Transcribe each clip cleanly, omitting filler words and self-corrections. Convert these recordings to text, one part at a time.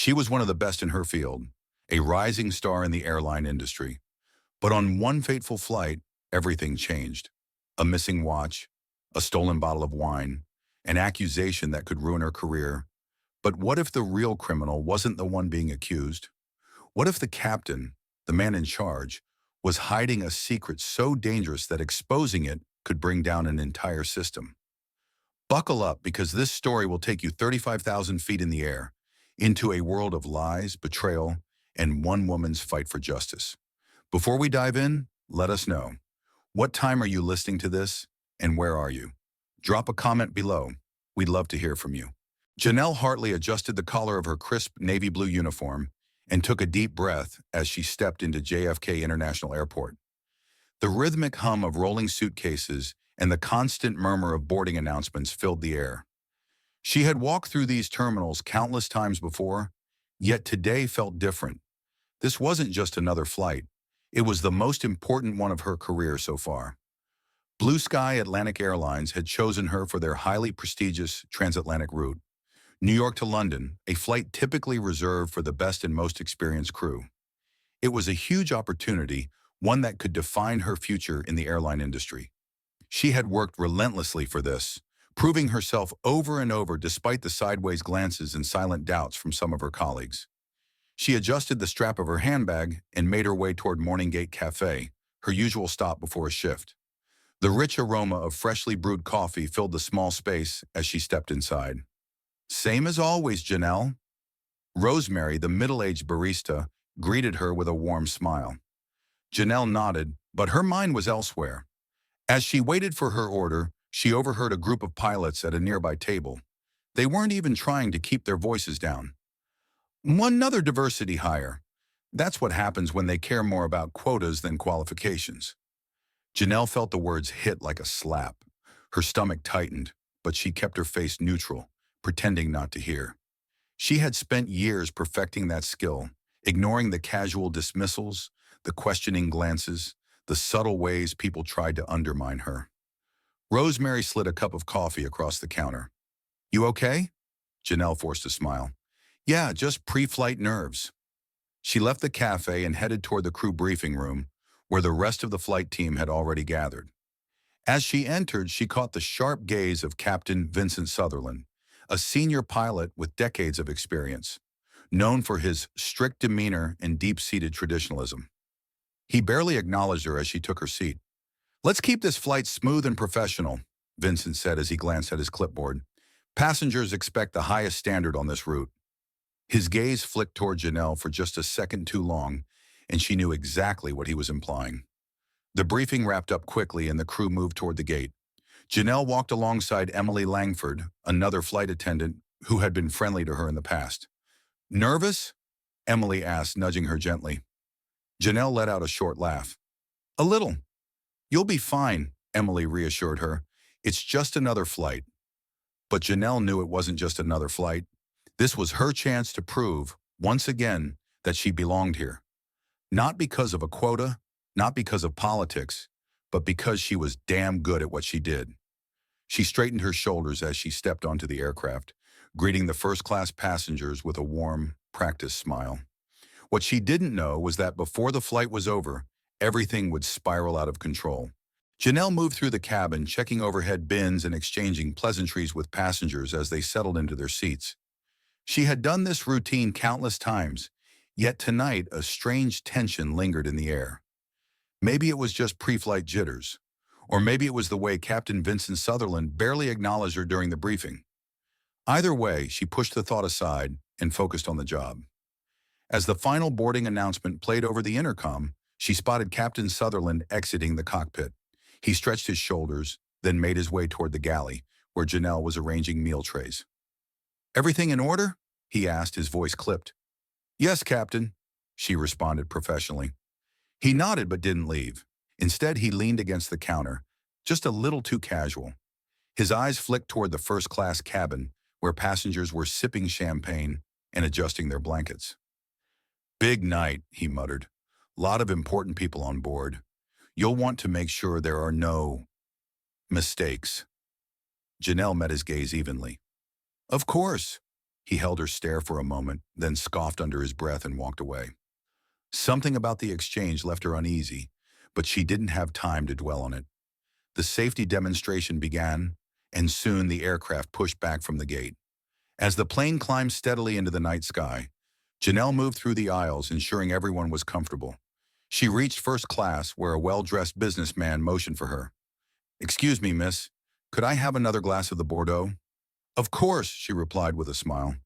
She was one of the best in her field, a rising star in the airline industry. But on one fateful flight, everything changed. A missing watch, a stolen bottle of wine, an accusation that could ruin her career. But what if the real criminal wasn't the one being accused? What if the captain, the man in charge, was hiding a secret so dangerous that exposing it could bring down an entire system? Buckle up because this story will take you 35,000 feet in the air into a world of lies, betrayal, and one woman's fight for justice. Before we dive in, let us know. What time are you listening to this and where are you? Drop a comment below. We'd love to hear from you. Janelle Hartley adjusted the collar of her crisp navy blue uniform and took a deep breath as she stepped into JFK International Airport. The rhythmic hum of rolling suitcases and the constant murmur of boarding announcements filled the air. She had walked through these terminals countless times before, yet today felt different. This wasn't just another flight. It was the most important one of her career so far. Blue Sky Atlantic Airlines had chosen her for their highly prestigious transatlantic route, New York to London, a flight typically reserved for the best and most experienced crew. It was a huge opportunity, one that could define her future in the airline industry. She had worked relentlessly for this, proving herself over and over despite the sideways glances and silent doubts from some of her colleagues. She adjusted the strap of her handbag and made her way toward Morning Gate Cafe, her usual stop before a shift. The rich aroma of freshly brewed coffee filled the small space as she stepped inside. "Same as always, Janelle." Rosemary, the middle-aged barista, greeted her with a warm smile. Janelle nodded, but her mind was elsewhere. As she waited for her order, she overheard a group of pilots at a nearby table. They weren't even trying to keep their voices down. Another diversity hire. That's what happens when they care more about quotas than qualifications. Janelle felt the words hit like a slap. Her stomach tightened, but she kept her face neutral, pretending not to hear. She had spent years perfecting that skill, ignoring the casual dismissals, the questioning glances, the subtle ways people tried to undermine her. Rosemary slid a cup of coffee across the counter. "You okay?" Janelle forced a smile. "Yeah, just pre-flight nerves." She left the cafe and headed toward the crew briefing room, where the rest of the flight team had already gathered. As she entered, she caught the sharp gaze of Captain Vincent Sutherland, a senior pilot with decades of experience, known for his strict demeanor and deep-seated traditionalism. He barely acknowledged her as she took her seat. "Let's keep this flight smooth and professional," Vincent said as he glanced at his clipboard. "Passengers expect the highest standard on this route." His gaze flicked toward Janelle for just a second too long, and she knew exactly what he was implying. The briefing wrapped up quickly and the crew moved toward the gate. Janelle walked alongside Emily Langford, another flight attendant who had been friendly to her in the past. "Nervous?" Emily asked, nudging her gently. Janelle let out a short laugh. "A little." "You'll be fine," Emily reassured her. "It's just another flight." But Janelle knew it wasn't just another flight. This was her chance to prove, once again, that she belonged here. Not because of a quota, not because of politics, but because she was damn good at what she did. She straightened her shoulders as she stepped onto the aircraft, greeting the first-class passengers with a warm, practiced smile. What she didn't know was that before the flight was over, everything would spiral out of control. Janelle moved through the cabin, checking overhead bins and exchanging pleasantries with passengers as they settled into their seats. She had done this routine countless times, yet tonight a strange tension lingered in the air. Maybe it was just pre-flight jitters, or maybe it was the way Captain Vincent Sutherland barely acknowledged her during the briefing. Either way, she pushed the thought aside and focused on the job. As the final boarding announcement played over the intercom, she spotted Captain Sutherland exiting the cockpit. He stretched his shoulders, then made his way toward the galley, where Janelle was arranging meal trays. "Everything in order?" he asked, his voice clipped. "Yes, Captain," she responded professionally. He nodded but didn't leave. Instead, he leaned against the counter, just a little too casual. His eyes flicked toward the first-class cabin, where passengers were sipping champagne and adjusting their blankets. "Big night," he muttered. "Lot of important people on board. You'll want to make sure there are no mistakes." Janelle met his gaze evenly. "Of course." He held her stare for a moment, then scoffed under his breath and walked away. Something about the exchange left her uneasy, but she didn't have time to dwell on it. The safety demonstration began, and soon the aircraft pushed back from the gate. As the plane climbed steadily into the night sky, Janelle moved through the aisles, ensuring everyone was comfortable. She reached first class, where a well-dressed businessman motioned for her. "Excuse me, miss. Could I have another glass of the Bordeaux?" "Of course," she replied with a smile.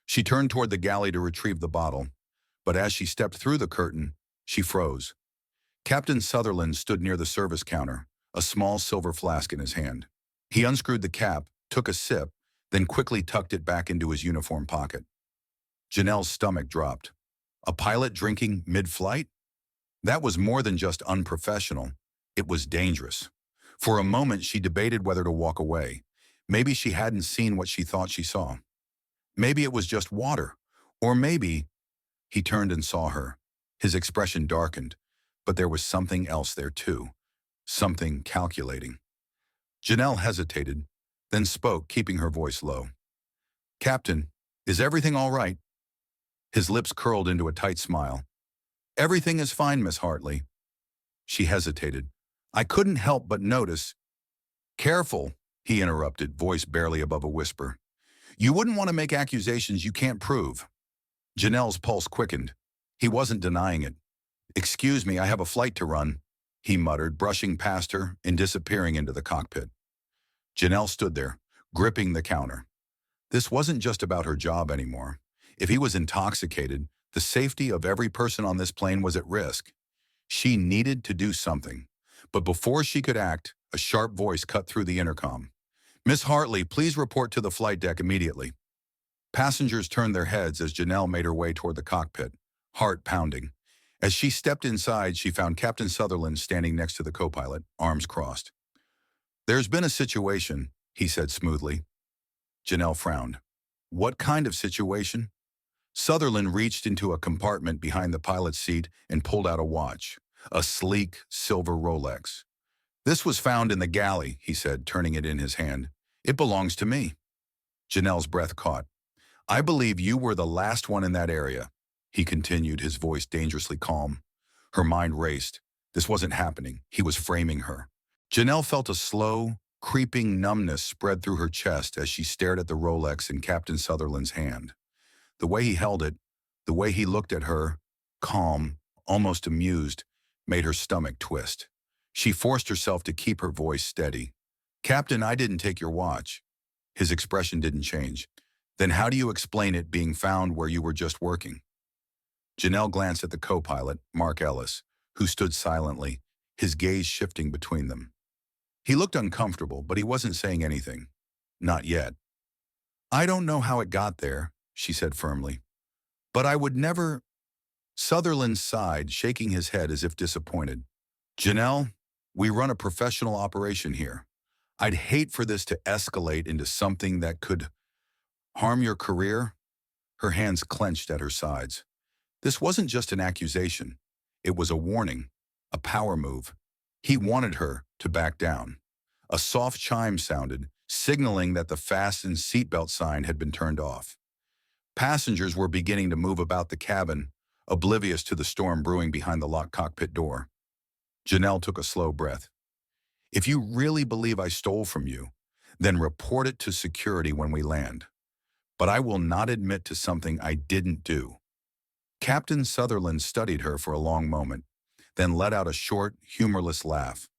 She turned toward the galley to retrieve the bottle, but as she stepped through the curtain, she froze. Captain Sutherland stood near the service counter, a small silver flask in his hand. He unscrewed the cap, took a sip, then quickly tucked it back into his uniform pocket. Janelle's stomach dropped. A pilot drinking mid-flight? That was more than just unprofessional. It was dangerous. For a moment, she debated whether to walk away. Maybe she hadn't seen what she thought she saw. Maybe it was just water. Or maybe... He turned and saw her. His expression darkened, but there was something else there too. Something calculating. Janelle hesitated, then spoke, keeping her voice low. "Captain, is everything all right?" His lips curled into a tight smile. "Everything is fine, Miss Hartley." She hesitated. "I couldn't help but notice—" "Careful," he interrupted, voice barely above a whisper. "You wouldn't want to make accusations you can't prove." Janelle's pulse quickened. He wasn't denying it. "Excuse me, I have a flight to run," he muttered, brushing past her and disappearing into the cockpit. Janelle stood there, gripping the counter. This wasn't just about her job anymore. If he was intoxicated, the safety of every person on this plane was at risk. She needed to do something. But before she could act, a sharp voice cut through the intercom. "Miss Hartley, please report to the flight deck immediately." Passengers turned their heads as Janelle made her way toward the cockpit, heart pounding. As she stepped inside, she found Captain Sutherland standing next to the co-pilot, arms crossed. "There's been a situation," he said smoothly. Janelle frowned. "What kind of situation?" Sutherland reached into a compartment behind the pilot's seat and pulled out a watch, a sleek silver Rolex. "This was found in the galley," he said, turning it in his hand. "It belongs to me." Janelle's breath caught. "I believe you were the last one in that area," he continued, his voice dangerously calm. Her mind raced. This wasn't happening. He was framing her. Janelle felt a slow, creeping numbness spread through her chest as she stared at the Rolex in Captain Sutherland's hand. The way he held it, the way he looked at her, calm, almost amused, made her stomach twist. She forced herself to keep her voice steady. "Captain, I didn't take your watch." His expression didn't change. "Then how do you explain it being found where you were just working?" Janelle glanced at the co-pilot, Mark Ellis, who stood silently, his gaze shifting between them. He looked uncomfortable, but he wasn't saying anything. Not yet. "I don't know how it got there," she said firmly. "But I would never—" Sutherland sighed, shaking his head as if disappointed. "Janelle, we run a professional operation here. I'd hate for this to escalate into something that could harm your career." Her hands clenched at her sides. This wasn't just an accusation. It was a warning, a power move. He wanted her to back down. A soft chime sounded, signaling that the fasten seatbelt sign had been turned off. Passengers were beginning to move about the cabin, oblivious to the storm brewing behind the locked cockpit door. Janelle took a slow breath. "If you really believe I stole from you, then report it to security when we land. But I will not admit to something I didn't do." Captain Sutherland studied her for a long moment, then let out a short, humorless laugh.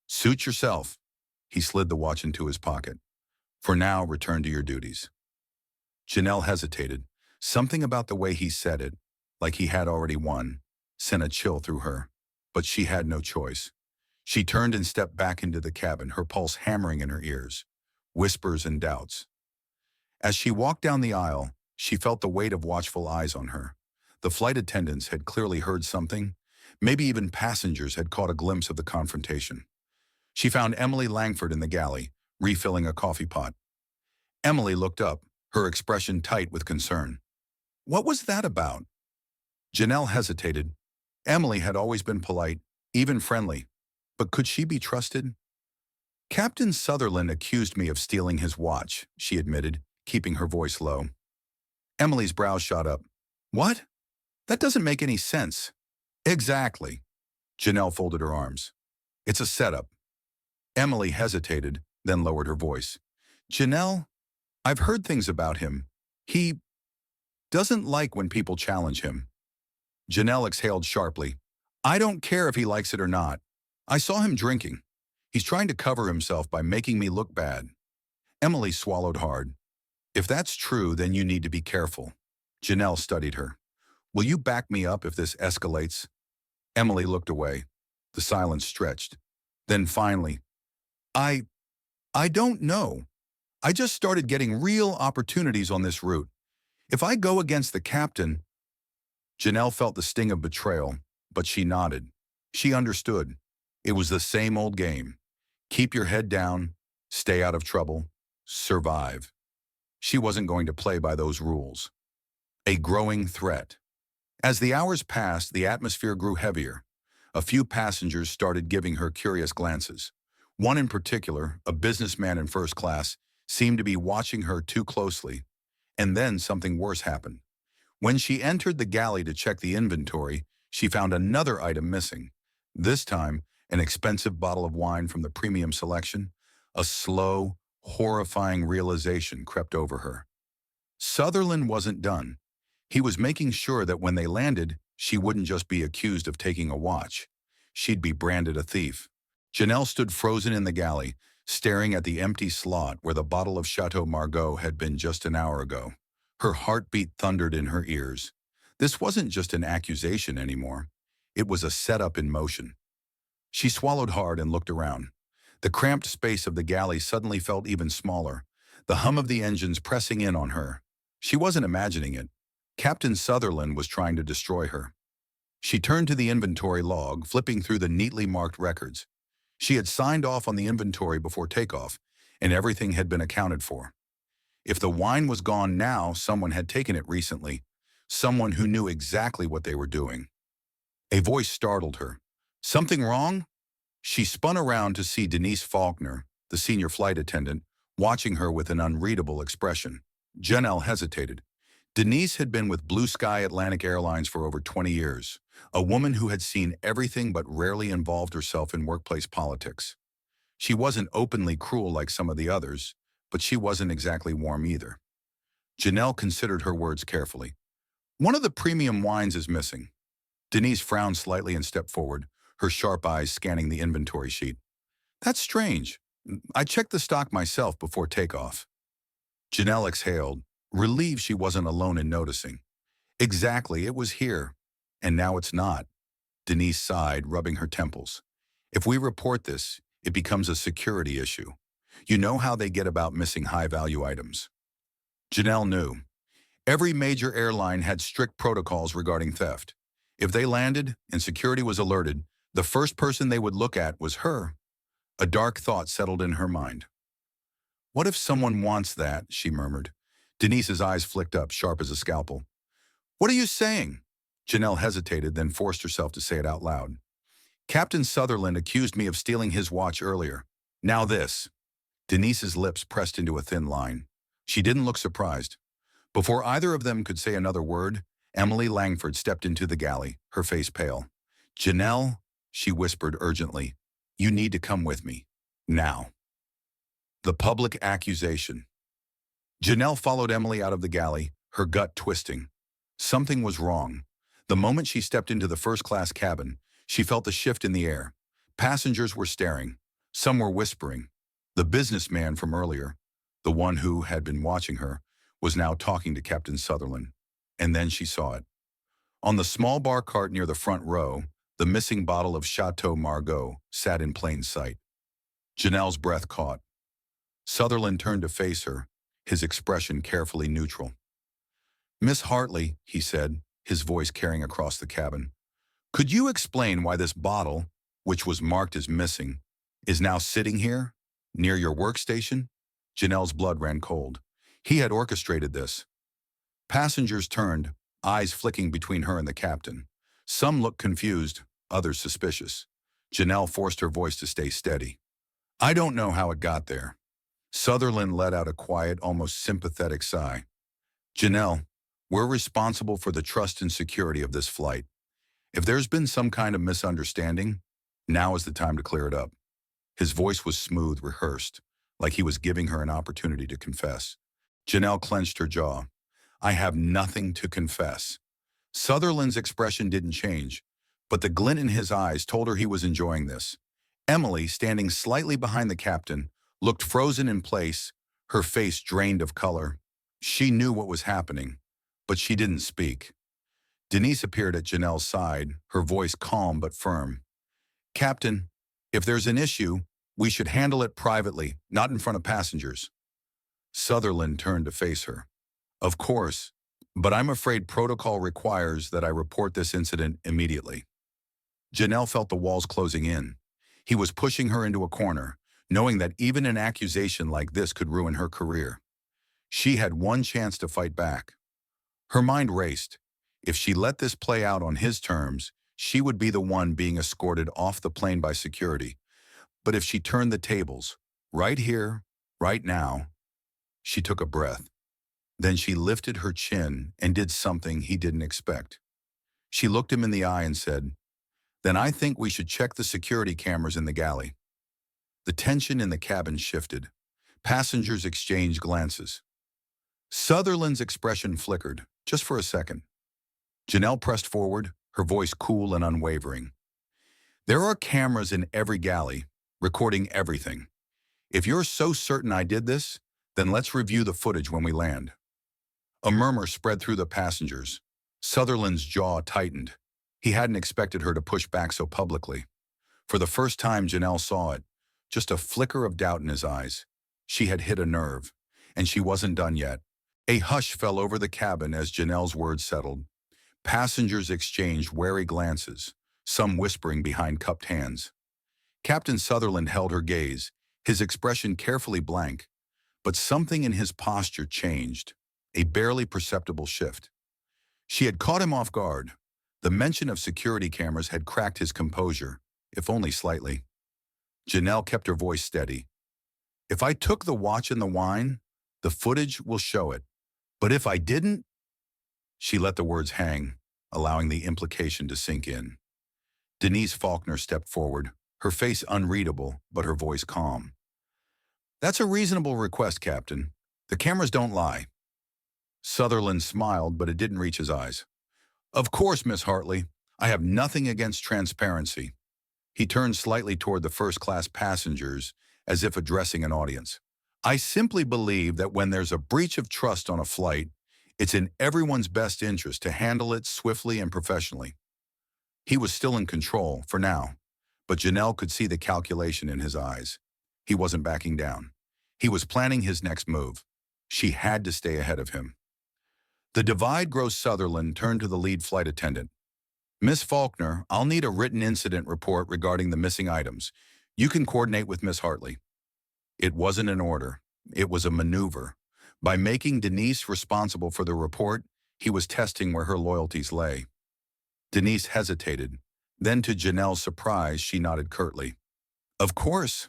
"Suit yourself." He slid the watch into his pocket. "For now, return to your duties." Janelle hesitated. Something about the way he said it, like he had already won, sent a chill through her. But she had no choice. She turned and stepped back into the cabin, her pulse hammering in her ears, whispers and doubts. As she walked down the aisle, she felt the weight of watchful eyes on her. The flight attendants had clearly heard something. Maybe even passengers had caught a glimpse of the confrontation. She found Emily Langford in the galley, refilling a coffee pot. Emily looked up, her expression tight with concern. "What was that about?" Janelle hesitated. Emily had always been polite, even friendly. But could she be trusted? "Captain Sutherland accused me of stealing his watch," she admitted, keeping her voice low. Emily's brows shot up. What? That doesn't make any sense. Exactly. Janelle folded her arms. It's a setup. Emily hesitated, then lowered her voice. Janelle, I've heard things about him. He doesn't like when people challenge him. Janelle exhaled sharply. I don't care if he likes it or not. I saw him drinking. He's trying to cover himself by making me look bad. Emily swallowed hard. If that's true, then you need to be careful. Janelle studied her. Will you back me up if this escalates? Emily looked away. The silence stretched. Then finally, I don't know. I just started getting real opportunities on this route. If I go against the captain... Janelle felt the sting of betrayal, but she nodded. She understood. It was the same old game. Keep your head down, stay out of trouble, survive. She wasn't going to play by those rules. A growing threat. As the hours passed, the atmosphere grew heavier. A few passengers started giving her curious glances. One in particular, a businessman in first class, seemed to be watching her too closely. And then something worse happened. When she entered the galley to check the inventory, she found another item missing. This time, an expensive bottle of wine from the premium selection. A slow, horrifying realization crept over her. Sutherland wasn't done. He was making sure that when they landed, she wouldn't just be accused of taking a watch. She'd be branded a thief. Janelle stood frozen in the galley, staring at the empty slot where the bottle of Chateau Margaux had been just an hour ago. Her heartbeat thundered in her ears. This wasn't just an accusation anymore. It was a setup in motion. She swallowed hard and looked around. The cramped space of the galley suddenly felt even smaller, the hum of the engines pressing in on her. She wasn't imagining it. Captain Sutherland was trying to destroy her. She turned to the inventory log, flipping through the neatly marked records. She had signed off on the inventory before takeoff, and everything had been accounted for. If the wine was gone now, someone had taken it recently. Someone who knew exactly what they were doing. A voice startled her. Something wrong? She spun around to see Denise Faulkner, the senior flight attendant, watching her with an unreadable expression. Janelle hesitated. Denise had been with Blue Sky Atlantic Airlines for over 20 years, a woman who had seen everything but rarely involved herself in workplace politics. She wasn't openly cruel like some of the others, but she wasn't exactly warm either. Janelle considered her words carefully. One of the premium wines is missing. Denise frowned slightly and stepped forward, her sharp eyes scanning the inventory sheet. That's strange. I checked the stock myself before takeoff. Janelle exhaled, relieved she wasn't alone in noticing. Exactly, it was here. And now it's not. Denise sighed, rubbing her temples. If we report this, it becomes a security issue. You know how they get about missing high-value items. Janelle knew. Every major airline had strict protocols regarding theft. If they landed and security was alerted, the first person they would look at was her. A dark thought settled in her mind. What if someone wants that? She murmured. Denise's eyes flicked up, sharp as a scalpel. What are you saying? Janelle hesitated, then forced herself to say it out loud. Captain Sutherland accused me of stealing his watch earlier. Now this. Denise's lips pressed into a thin line. She didn't look surprised. Before either of them could say another word, Emily Langford stepped into the galley, her face pale. Janelle, she whispered urgently, you need to come with me. Now. The public accusation. Janelle followed Emily out of the galley, her gut twisting. Something was wrong. The moment she stepped into the first-class cabin, she felt a shift in the air. Passengers were staring. Some were whispering. The businessman from earlier, the one who had been watching her, was now talking to Captain Sutherland. And then she saw it. On the small bar cart near the front row, the missing bottle of Chateau Margaux sat in plain sight. Janelle's breath caught. Sutherland turned to face her, his expression carefully neutral. Miss Hartley, he said, his voice carrying across the cabin, could you explain why this bottle, which was marked as missing, is now sitting here, near your workstation? Janelle's blood ran cold. He had orchestrated this. Passengers turned, eyes flicking between her and the captain. Some looked confused, others suspicious. Janelle forced her voice to stay steady. I don't know how it got there. Sutherland let out a quiet, almost sympathetic sigh. Janelle, We're responsible for the trust and security of this flight. If there's been some kind of misunderstanding, now is the time to clear it up." His voice was smooth, rehearsed, like he was giving her an opportunity to confess. Janelle clenched her jaw. "I have nothing to confess." Sutherland's expression didn't change, but the glint in his eyes told her he was enjoying this. Emily, standing slightly behind the captain, looked frozen in place, her face drained of color. She knew what was happening, but she didn't speak. Denise appeared at Janelle's side, her voice calm but firm. "Captain, if there's an issue, we should handle it privately, not in front of passengers." Sutherland turned to face her. "Of course, but I'm afraid protocol requires that I report this incident immediately." Janelle felt the walls closing in. He was pushing her into a corner, knowing that even an accusation like this could ruin her career. She had one chance to fight back. Her mind raced. If she let this play out on his terms, she would be the one being escorted off the plane by security. But if she turned the tables, right here, right now, she took a breath. Then she lifted her chin and did something he didn't expect. She looked him in the eye and said, "Then I think we should check the security cameras in the galley." The tension in the cabin shifted. Passengers exchanged glances. Sutherland's expression flickered, just for a second. Janelle pressed forward, her voice cool and unwavering. "There are cameras in every galley, recording everything. If you're so certain I did this, then let's review the footage when we land." A murmur spread through the passengers. Sutherland's jaw tightened. He hadn't expected her to push back so publicly. For the first time, Janelle saw it, just a flicker of doubt in his eyes. She had hit a nerve, and she wasn't done yet. A hush fell over the cabin as Janelle's words settled. Passengers exchanged wary glances, some whispering behind cupped hands. Captain Sutherland held her gaze, his expression carefully blank, but something in his posture changed, a barely perceptible shift. She had caught him off guard. The mention of security cameras had cracked his composure, if only slightly. Janelle kept her voice steady. "If I took the watch and the wine, the footage will show it. But if I didn't?" She let the words hang, allowing the implication to sink in. Denise Faulkner stepped forward, her face unreadable, but her voice calm. "That's a reasonable request, Captain. The cameras don't lie." Sutherland smiled, but it didn't reach his eyes. "Of course, Miss Hartley. I have nothing against transparency." He turned slightly toward the first-class passengers, as if addressing an audience. "I simply believe that when there's a breach of trust on a flight, it's in everyone's best interest to handle it swiftly and professionally." He was still in control, for now, but Janelle could see the calculation in his eyes. He wasn't backing down. He was planning his next move. She had to stay ahead of him. The divide gross Sutherland turned to the lead flight attendant. "Miss Faulkner, I'll need a written incident report regarding the missing items. You can coordinate with Miss Hartley." It wasn't an order. It was a maneuver. By making Denise responsible for the report, he was testing where her loyalties lay. Denise hesitated. Then, to Janelle's surprise, she nodded curtly. "Of course."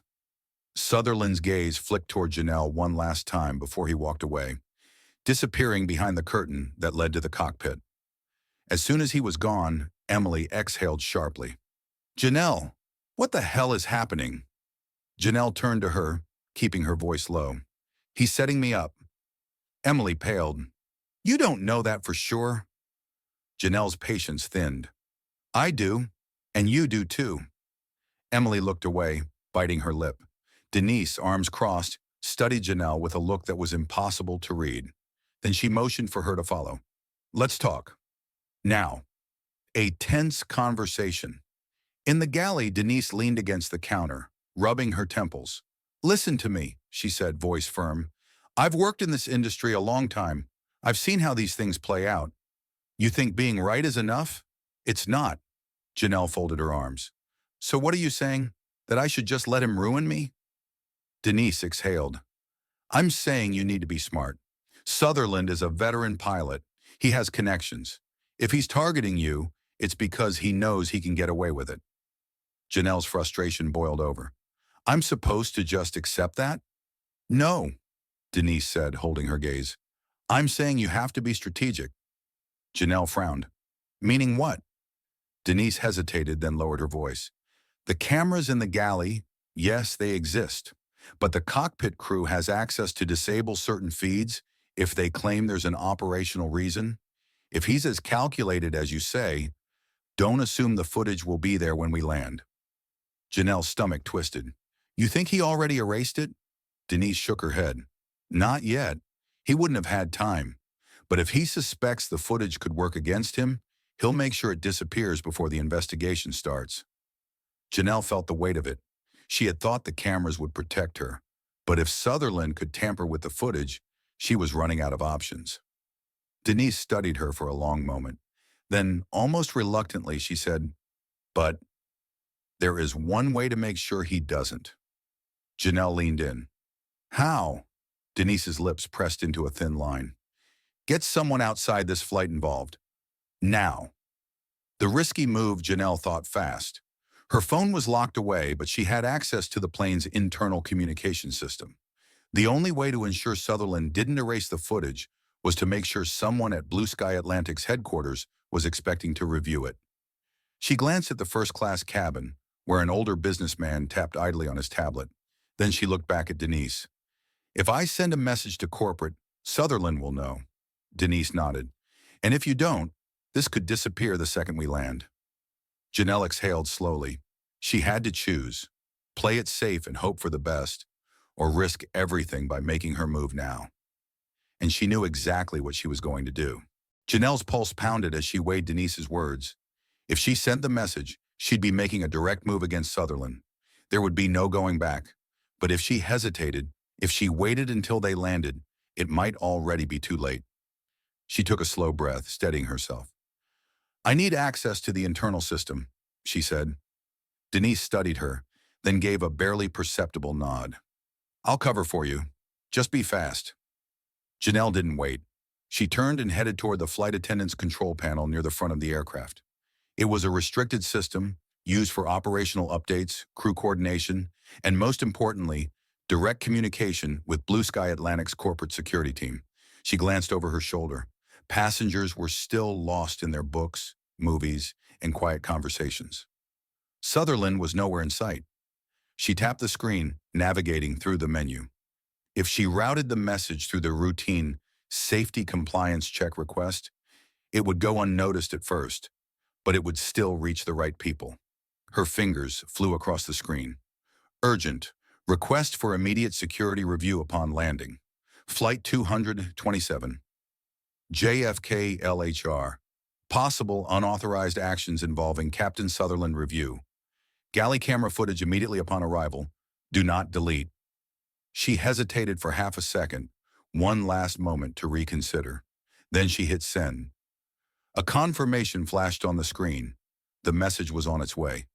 Sutherland's gaze flicked toward Janelle one last time before he walked away, disappearing behind the curtain that led to the cockpit. As soon as he was gone, Emily exhaled sharply. "Janelle, what the hell is happening?" Janelle turned to her, keeping her voice low. "He's setting me up." Emily paled. "You don't know that for sure." Janelle's patience thinned. "I do, and you do too." Emily looked away, biting her lip. Denise, arms crossed, studied Janelle with a look that was impossible to read. Then she motioned for her to follow. "Let's talk. Now." A tense conversation. In the galley, Denise leaned against the counter, rubbing her temples. "Listen to me," she said, voice firm. "I've worked in this industry a long time. I've seen how these things play out. You think being right is enough? It's not." Janelle folded her arms. "So what are you saying? That I should just let him ruin me?" Denise exhaled. "I'm saying you need to be smart. Sutherland is a veteran pilot. He has connections. If he's targeting you, it's because he knows he can get away with it." Janelle's frustration boiled over. "I'm supposed to just accept that?" "No," Denise said, holding her gaze. "I'm saying you have to be strategic. Janelle frowned. Meaning what? Denise hesitated, then lowered her voice. The cameras in the galley, yes, they exist. But the cockpit crew has access to disable certain feeds if they claim there's an operational reason. If he's as calculated as you say, don't assume the footage will be there when we land. Janelle's stomach twisted. You think he already erased it? Denise shook her head. Not yet. He wouldn't have had time. But if he suspects the footage could work against him, he'll make sure it disappears before the investigation starts. Janelle felt the weight of it. She had thought the cameras would protect her. But if Sutherland could tamper with the footage, she was running out of options. Denise studied her for a long moment. Then, almost reluctantly, she said, But there is one way to make sure he doesn't. Janelle leaned in. How? Denise's lips pressed into a thin line. Get someone outside this flight involved. Now. The risky move, Janelle thought fast. Her phone was locked away, but she had access to the plane's internal communication system. The only way to ensure Sutherland didn't erase the footage was to make sure someone at Blue Sky Atlantic's headquarters was expecting to review it. She glanced at the first-class cabin, where an older businessman tapped idly on his tablet. Then she looked back at Denise. If I send a message to corporate, Sutherland will know. Denise nodded. And if you don't, this could disappear the second we land. Janelle exhaled slowly. She had to choose. Play it safe and hope for the best, or risk everything by making her move now. And she knew exactly what she was going to do. Janelle's pulse pounded as she weighed Denise's words. If she sent the message, she'd be making a direct move against Sutherland. There would be no going back. But if she hesitated, if she waited until they landed, it might already be too late. She took a slow breath, steadying herself. I need access to the internal system, she said. Denise studied her, then gave a barely perceptible nod. I'll cover for you. Just be fast. Janelle didn't wait. She turned and headed toward the flight attendant's control panel near the front of the aircraft. It was a restricted system used for operational updates, crew coordination, and most importantly, direct communication with Blue Sky Atlantic's corporate security team. She glanced over her shoulder. Passengers were still lost in their books, movies, and quiet conversations. Sutherland was nowhere in sight. She tapped the screen, navigating through the menu. If she routed the message through the routine safety compliance check request, it would go unnoticed at first, but it would still reach the right people. Her fingers flew across the screen. Urgent. Request for immediate security review upon landing. Flight 227. JFK LHR. Possible unauthorized actions involving Captain Sutherland review. Galley camera footage immediately upon arrival. Do not delete. She hesitated for half a second, one last moment to reconsider. Then she hit send. A confirmation flashed on the screen. The message was on its way.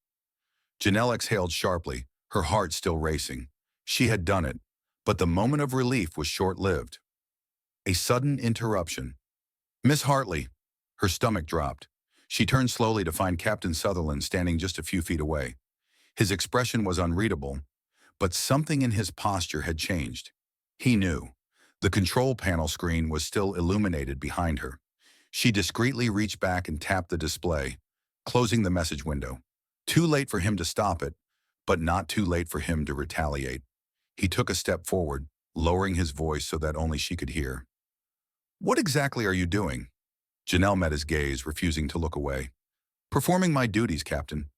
Janelle exhaled sharply, her heart still racing. She had done it, but the moment of relief was short-lived. A sudden interruption. Miss Hartley. Her stomach dropped. She turned slowly to find Captain Sutherland standing just a few feet away. His expression was unreadable, but something in his posture had changed. He knew. The control panel screen was still illuminated behind her. She discreetly reached back and tapped the display, closing the message window. Too late for him to stop it, but not too late for him to retaliate. He took a step forward, lowering his voice so that only she could hear. What exactly are you doing? Janelle met his gaze, refusing to look away. Performing my duties, Captain.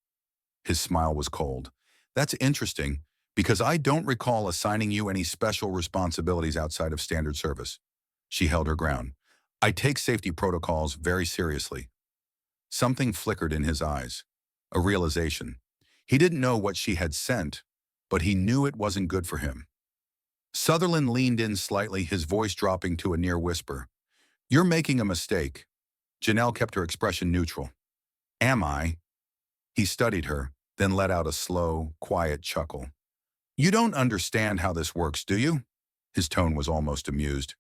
His smile was cold. That's interesting, because I don't recall assigning you any special responsibilities outside of standard service. She held her ground. I take safety protocols very seriously. Something flickered in his eyes. A realization. He didn't know what she had sent, but he knew it wasn't good for him. Sutherland leaned in slightly, his voice dropping to a near whisper. You're making a mistake. Janelle kept her expression neutral. Am I? He studied her, then let out a slow, quiet chuckle. You don't understand how this works, do you? His tone was almost amused.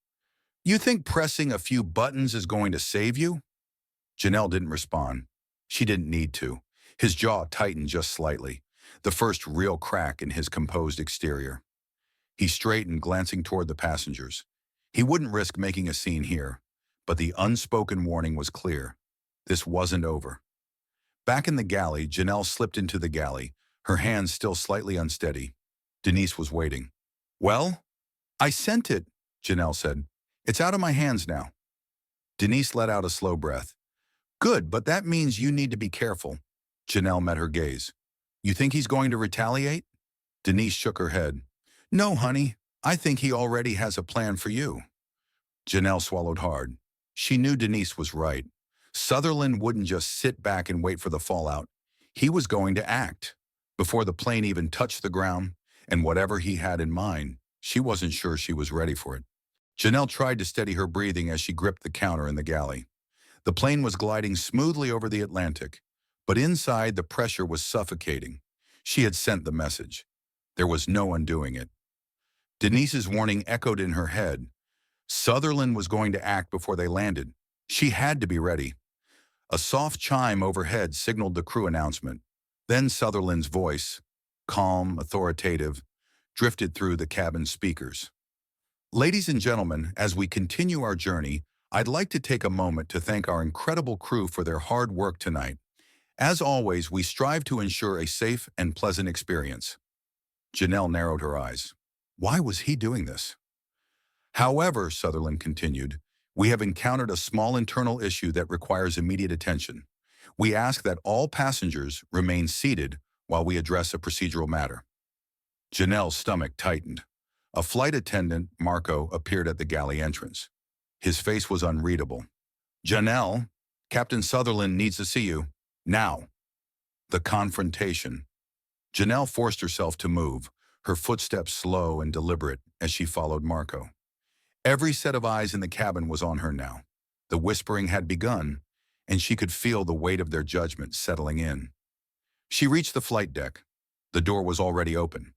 You think pressing a few buttons is going to save you? Janelle didn't respond. She didn't need to. His jaw tightened just slightly, the first real crack in his composed exterior. He straightened, glancing toward the passengers. He wouldn't risk making a scene here, But the unspoken warning was clear. This wasn't over. Back in the galley, Janelle slipped into the galley, her hands still slightly unsteady. Denise was waiting. "Well, I sent it," Janelle said. "It's out of my hands now." Denise let out a slow breath. "Good, but that means you need to be careful." Janelle met her gaze. "You think he's going to retaliate?" Denise shook her head. "No, honey. I think he already has a plan for you." Janelle swallowed hard. She knew Denise was right. Sutherland wouldn't just sit back and wait for the fallout. He was going to act. Before the plane even touched the ground, and whatever he had in mind, she wasn't sure she was ready for it. Janelle tried to steady her breathing as she gripped the counter in the galley. The plane was gliding smoothly over the Atlantic, but inside the pressure was suffocating. She had sent the message. There was no undoing it. Denise's warning echoed in her head. Sutherland was going to act before they landed. She had to be ready. A soft chime overhead signaled the crew announcement. Then Sutherland's voice, calm, authoritative, drifted through the cabin speakers. "Ladies and gentlemen, as we continue our journey, I'd like to take a moment to thank our incredible crew for their hard work tonight. As always, we strive to ensure a safe and pleasant experience." Janelle narrowed her eyes. Why was he doing this? "However," Sutherland continued, "we have encountered a small internal issue that requires immediate attention. We ask that all passengers remain seated while we address a procedural matter." Janelle's stomach tightened. A flight attendant, Marco, appeared at the galley entrance. His face was unreadable. "Janelle, Captain Sutherland needs to see you. Now." The confrontation. Janelle forced herself to move, her footsteps slow and deliberate as she followed Marco. Every set of eyes in the cabin was on her now. The whispering had begun, and she could feel the weight of their judgment settling in. She reached the flight deck. The door was already open.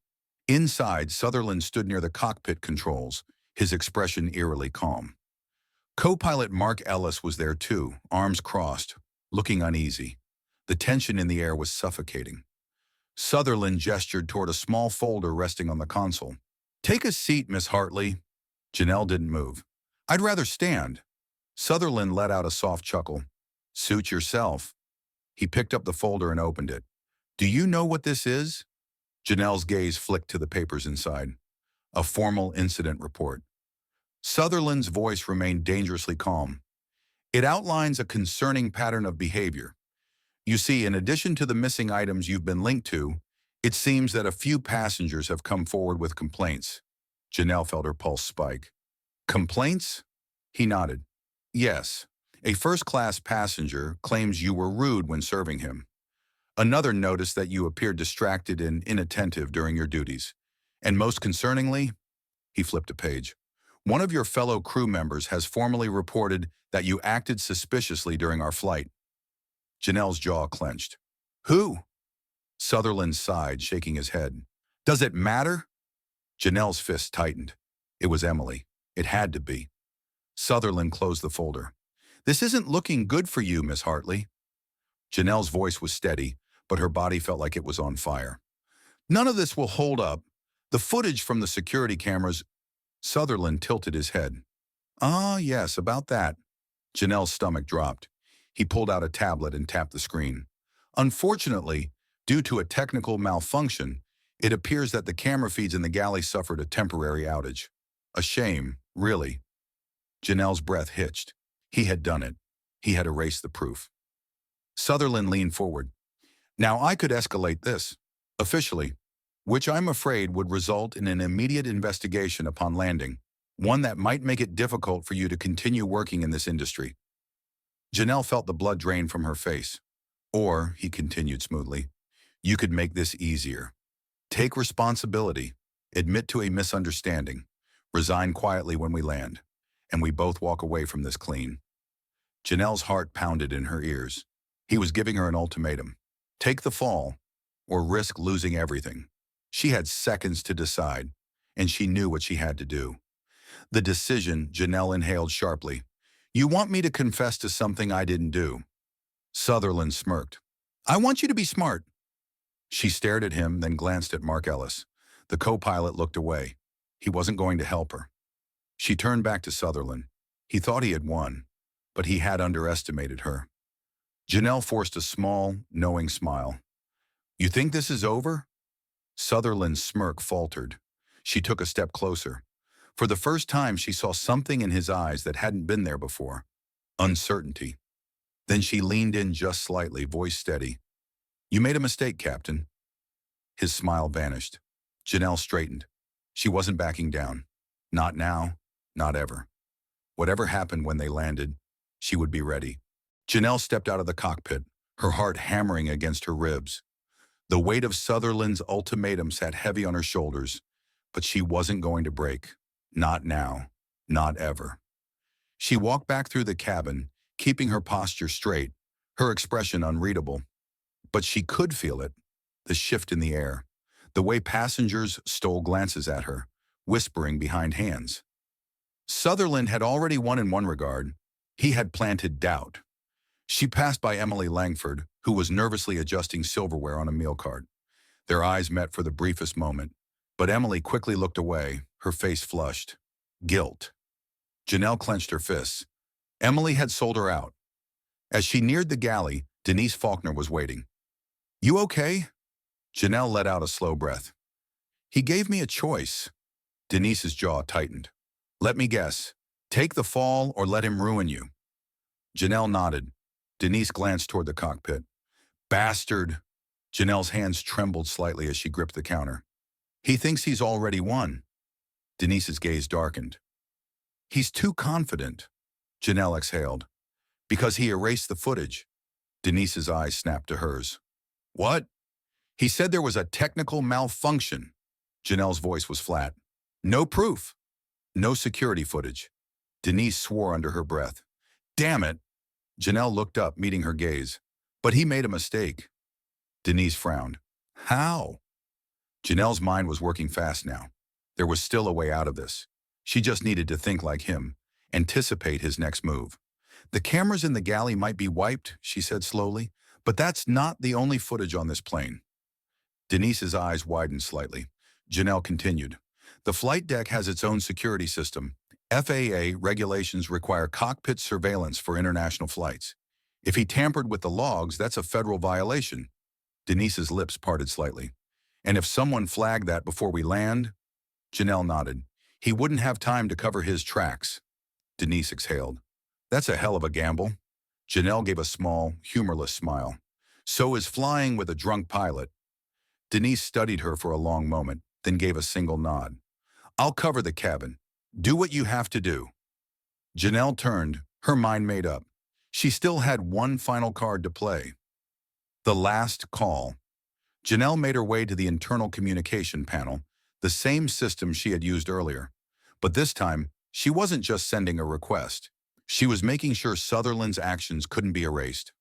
Inside, Sutherland stood near the cockpit controls, his expression eerily calm. Co-pilot Mark Ellis was there too, arms crossed, looking uneasy. The tension in the air was suffocating. Sutherland gestured toward a small folder resting on the console. "Take a seat, Miss Hartley." Janelle didn't move. "I'd rather stand." Sutherland let out a soft chuckle. "Suit yourself." He picked up the folder and opened it. "Do you know what this is?" Janelle's gaze flicked to the papers inside. A formal incident report. Sutherland's voice remained dangerously calm. "It outlines a concerning pattern of behavior. You see, in addition to the missing items you've been linked to, it seems that a few passengers have come forward with complaints." Janelle felt her pulse spike. "Complaints?" He nodded. "Yes. A first-class passenger claims you were rude when serving him. Another noticed that you appeared distracted and inattentive during your duties. And most concerningly," he flipped a page, "one of your fellow crew members has formally reported that you acted suspiciously during our flight." Janelle's jaw clenched. "Who?" Sutherland sighed, shaking his head. "Does it matter?" Janelle's fist tightened. It was Emily. It had to be. Sutherland closed the folder. "This isn't looking good for you, Miss Hartley." Janelle's voice was steady, but her body felt like it was on fire. "None of this will hold up. The footage from the security cameras—" Sutherland tilted his head. "Ah, yes, about that." Janelle's stomach dropped. He pulled out a tablet and tapped the screen. "Unfortunately, due to a technical malfunction, it appears that the camera feeds in the galley suffered a temporary outage. A shame, really." Janelle's breath hitched. He had done it. He had erased the proof. Sutherland leaned forward. "Now I could escalate this, officially, which I'm afraid would result in an immediate investigation upon landing, one that might make it difficult for you to continue working in this industry." Janelle felt the blood drain from her face. "Or," he continued smoothly, "you could make this easier. Take responsibility, admit to a misunderstanding, resign quietly when we land, and we both walk away from this clean." Janelle's heart pounded in her ears. He was giving her an ultimatum. Take the fall, or risk losing everything. She had seconds to decide, and she knew what she had to do. The decision, Janelle inhaled sharply. "You want me to confess to something I didn't do?" Sutherland smirked. "I want you to be smart." She stared at him, then glanced at Mark Ellis. The co-pilot looked away. He wasn't going to help her. She turned back to Sutherland. He thought he had won. but he had underestimated her. Janelle forced a small, knowing smile. You think this is over? Sutherland's smirk faltered. She took a step closer. For the first time, she saw something in his eyes that hadn't been there before. Uncertainty. Then she leaned in just slightly, voice steady. You made a mistake, Captain. His smile vanished. Janelle straightened. She wasn't backing down. Not now, not ever. Whatever happened when they landed, she would be ready. Janelle stepped out of the cockpit, her heart hammering against her ribs. The weight of Sutherland's ultimatum sat heavy on her shoulders, but she wasn't going to break. Not now, not ever. She walked back through the cabin, keeping her posture straight, her expression unreadable. But she could feel it, the shift in the air, the way passengers stole glances at her, whispering behind hands. Sutherland had already won in one regard. He had planted doubt. She passed by Emily Langford, who was nervously adjusting silverware on a meal cart. Their eyes met for the briefest moment, but Emily quickly looked away, her face flushed. Guilt. Janelle clenched her fists. Emily had sold her out. As she neared the galley, Denise Faulkner was waiting. You okay? Janelle let out a slow breath. He gave me a choice. Denise's jaw tightened. Let me guess. Take the fall or let him ruin you. Janelle nodded. Denise glanced toward the cockpit. Bastard! Janelle's hands trembled slightly as she gripped the counter. He thinks he's already won. Denise's gaze darkened. He's too confident. Janelle exhaled. Because he erased the footage. Denise's eyes snapped to hers. What? He said there was a technical malfunction. Janelle's voice was flat. No proof. No security footage. Denise swore under her breath. Damn it! Janelle looked up, meeting her gaze. But he made a mistake. Denise frowned. How? Janelle's mind was working fast now. There was still a way out of this. She just needed to think like him, anticipate his next move. The cameras in the galley might be wiped, she said slowly, but that's not the only footage on this plane. Denise's eyes widened slightly. Janelle continued. The flight deck has its own security system. FAA regulations require cockpit surveillance for international flights. If he tampered with the logs, that's a federal violation. Denise's lips parted slightly. And if someone flagged that before we land? Janelle nodded. He wouldn't have time to cover his tracks. Denise exhaled. That's a hell of a gamble. Janelle gave a small, humorless smile. So is flying with a drunk pilot. Denise studied her for a long moment, then gave a single nod. I'll cover the cabin. Do what you have to do. Janelle turned, her mind made up. She still had one final card to play. The last call. Janelle made her way to the internal communication panel, the same system she had used earlier. But this time, she wasn't just sending a request. She was making sure Sutherland's actions couldn't be erased.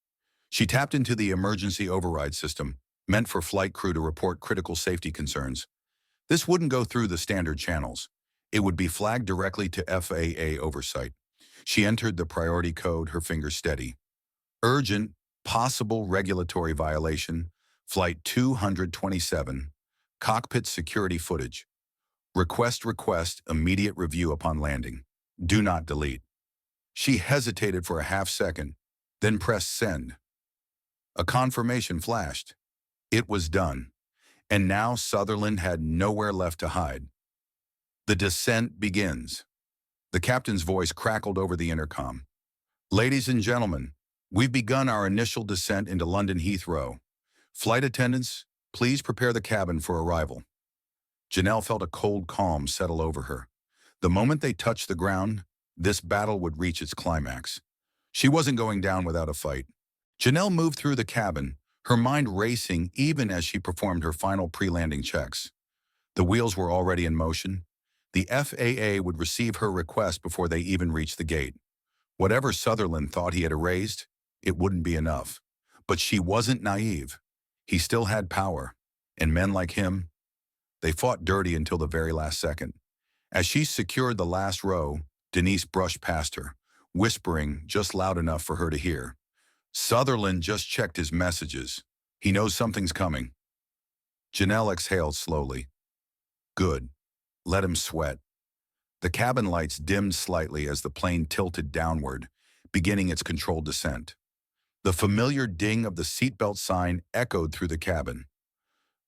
She tapped into the emergency override system, meant for flight crew to report critical safety concerns. This wouldn't go through the standard channels. It would be flagged directly to FAA oversight. She entered the priority code, her fingers steady. Urgent, possible regulatory violation, Flight 227, cockpit security footage. Request, immediate review upon landing. Do not delete. She hesitated for a half second, then pressed send. A confirmation flashed. It was done. And now Sutherland had nowhere left to hide. The descent begins. The captain's voice crackled over the intercom. Ladies and gentlemen, we've begun our initial descent into London Heathrow. Flight attendants, please prepare the cabin for arrival. Janelle felt a cold calm settle over her. The moment they touched the ground, this battle would reach its climax. She wasn't going down without a fight. Janelle moved through the cabin, her mind racing even as she performed her final pre-landing checks. The wheels were already in motion. The FAA would receive her request before they even reached the gate. Whatever Sutherland thought he had erased, it wouldn't be enough. But she wasn't naive. He still had power. And men like him, they fought dirty until the very last second. As she secured the last row, Denise brushed past her, whispering just loud enough for her to hear. Sutherland just checked his messages. He knows something's coming. Janelle exhaled slowly. Good. Let him sweat. The cabin lights dimmed slightly as the plane tilted downward, beginning its controlled descent. The familiar ding of the seatbelt sign echoed through the cabin.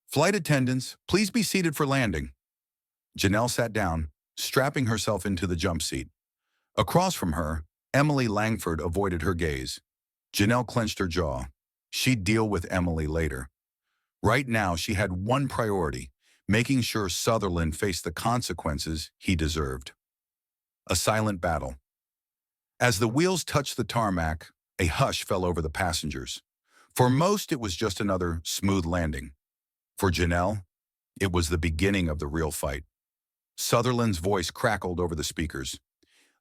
"Flight attendants, please be seated for landing." Janelle sat down, strapping herself into the jump seat. Across from her, Emily Langford avoided her gaze. Janelle clenched her jaw. She'd deal with Emily later. Right now, she had one priority: making sure Sutherland faced the consequences he deserved. A silent battle. As the wheels touched the tarmac, a hush fell over the passengers. For most, it was just another smooth landing. For Janelle, it was the beginning of the real fight. Sutherland's voice crackled over the speakers.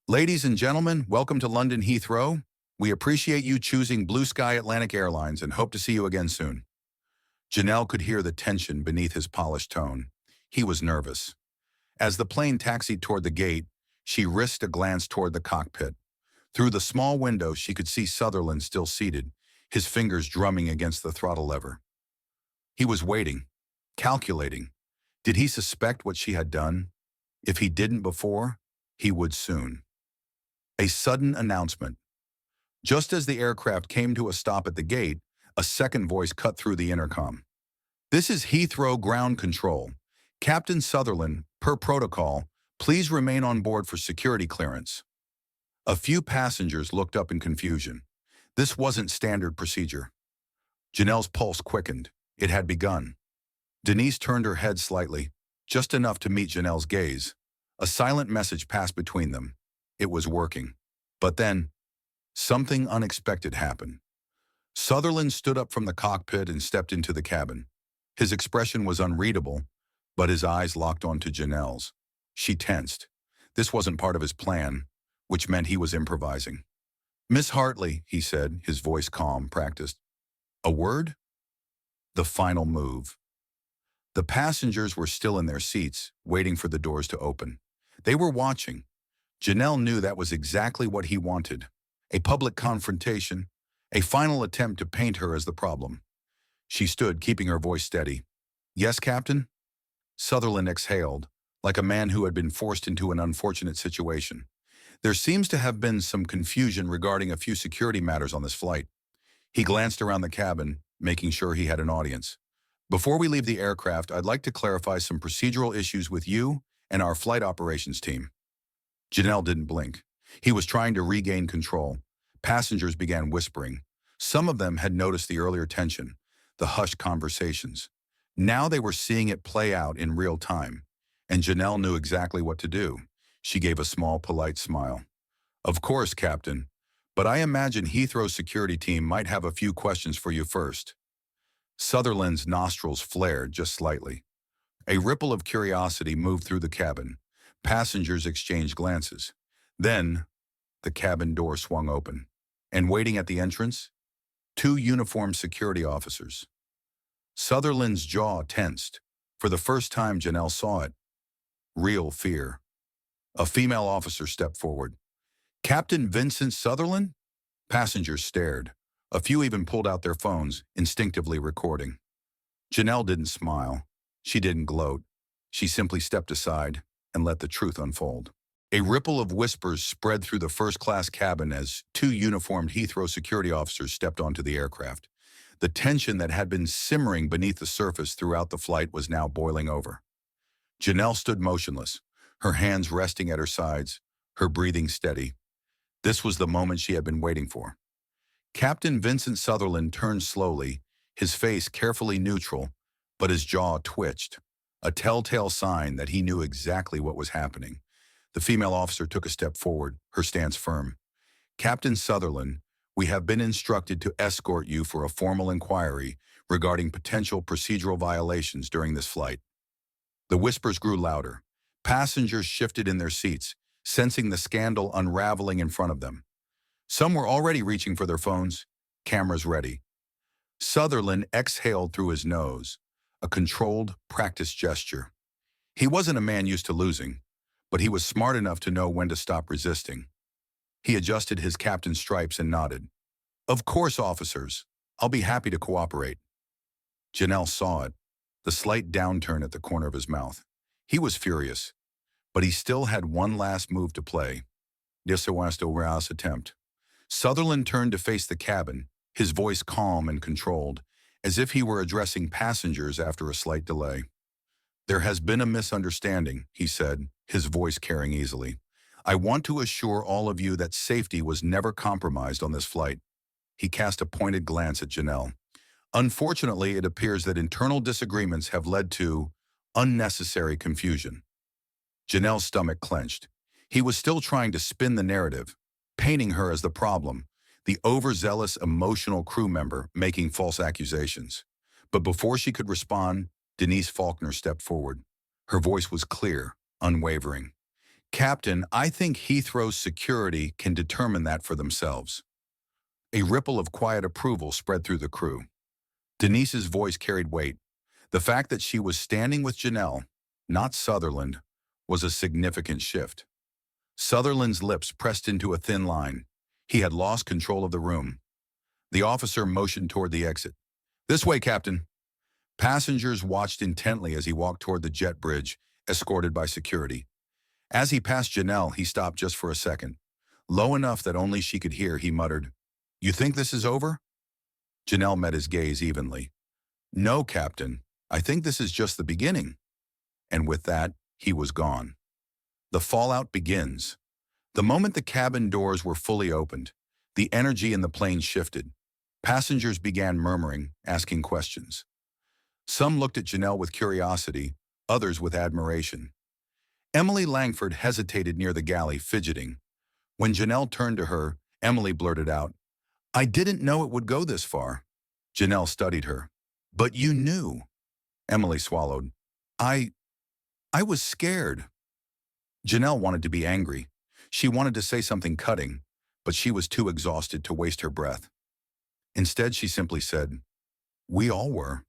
"Ladies and gentlemen, welcome to London Heathrow. We appreciate you choosing Blue Sky Atlantic Airlines and hope to see you again soon." Janelle could hear the tension beneath his polished tone. He was nervous. As the plane taxied toward the gate, she risked a glance toward the cockpit. Through the small window, she could see Sutherland still seated, his fingers drumming against the throttle lever. He was waiting, calculating. Did he suspect what she had done? If he didn't before, he would soon. A sudden announcement. Just as the aircraft came to a stop at the gate, a second voice cut through the intercom. "This is Heathrow Ground Control. Captain Sutherland, per protocol, please remain on board for security clearance." A few passengers looked up in confusion. This wasn't standard procedure. Janelle's pulse quickened. It had begun. Denise turned her head slightly, just enough to meet Janelle's gaze. A silent message passed between them. It was working. But then, something unexpected happened. Sutherland stood up from the cockpit and stepped into the cabin. His expression was unreadable, but his eyes locked onto Janelle's. She tensed. This wasn't part of his plan, which meant he was improvising. "Miss Hartley," he said, his voice calm, practiced. "A word?" The final move. The passengers were still in their seats, waiting for the doors to open. They were watching. Janelle knew that was exactly what he wanted. A public confrontation, a final attempt to paint her as the problem. She stood, keeping her voice steady. "Yes, Captain?" Sutherland exhaled, like a man who had been forced into an unfortunate situation. "There seems to have been some confusion regarding a few security matters on this flight." He glanced around the cabin, making sure he had an audience. "Before we leave the aircraft, I'd like to clarify some procedural issues with you and our flight operations team." Janelle didn't blink. He was trying to regain control. Passengers began whispering. Some of them had noticed the earlier tension, the hushed conversations. Now they were seeing it play out in real time, and Janelle knew exactly what to do. She gave a small, polite smile. "Of course, Captain, but I imagine Heathrow's security team might have a few questions for you first." Sutherland's nostrils flared just slightly. A ripple of curiosity moved through the cabin. Passengers exchanged glances. Then, the cabin door swung open, and waiting at the entrance, two uniformed security officers. Sutherland's jaw tensed. For the first time, Janelle saw it. Real fear. A female officer stepped forward. "Captain Vincent Sutherland?" Passengers stared. A few even pulled out their phones, instinctively recording. Janelle didn't smile. She didn't gloat. She simply stepped aside and let the truth unfold. A ripple of whispers spread through the first-class cabin as two uniformed Heathrow security officers stepped onto the aircraft. The tension that had been simmering beneath the surface throughout the flight was now boiling over. Janelle stood motionless, her hands resting at her sides, her breathing steady. This was the moment she had been waiting for. Captain Vincent Sutherland turned slowly, his face carefully neutral, but his jaw twitched, a telltale sign that he knew exactly what was happening. The female officer took a step forward, her stance firm. "Captain Sutherland, we have been instructed to escort you for a formal inquiry regarding potential procedural violations during this flight." The whispers grew louder. Passengers shifted in their seats, sensing the scandal unraveling in front of them. Some were already reaching for their phones, cameras ready. Sutherland exhaled through his nose, a controlled, practiced gesture. He wasn't a man used to losing, but he was smart enough to know when to stop resisting. He adjusted his captain's stripes and nodded. "Of course, officers. I'll be happy to cooperate." Janelle saw it, the slight downturn at the corner of his mouth. He was furious, but he still had one last move to play. This last attempt. Sutherland turned to face the cabin, his voice calm and controlled, as if he were addressing passengers after a slight delay. "There has been a misunderstanding," he said, his voice carrying easily. "I want to assure all of you that safety was never compromised on this flight." He cast a pointed glance at Janelle. "Unfortunately, it appears that internal disagreements have led to unnecessary confusion." Janelle's stomach clenched. He was still trying to spin the narrative, painting her as the problem, the overzealous emotional crew member making false accusations. But before she could respond, Denise Faulkner stepped forward. Her voice was clear, unwavering. "Captain, I think Heathrow's security can determine that for themselves." A ripple of quiet approval spread through the crew. Denise's voice carried weight. The fact that she was standing with Janelle, not Sutherland, was a significant shift. Sutherland's lips pressed into a thin line. He had lost control of the room. The officer motioned toward the exit. "This way, Captain." Passengers watched intently as he walked toward the jet bridge, escorted by security. As he passed Janelle, he stopped just for a second. Low enough that only she could hear, he muttered, "You think this is over?" Janelle met his gaze evenly. "No, Captain. I think this is just the beginning." And with that, he was gone. The fallout begins. The moment the cabin doors were fully opened, the energy in the plane shifted. Passengers began murmuring, asking questions. Some looked at Janelle with curiosity, others with admiration. Emily Langford hesitated near the galley, fidgeting. When Janelle turned to her, Emily blurted out, "I didn't know it would go this far." Janelle studied her. "But you knew." Emily swallowed. I was scared." Janelle wanted to be angry. She wanted to say something cutting, but she was too exhausted to waste her breath. Instead, she simply said, "We all were."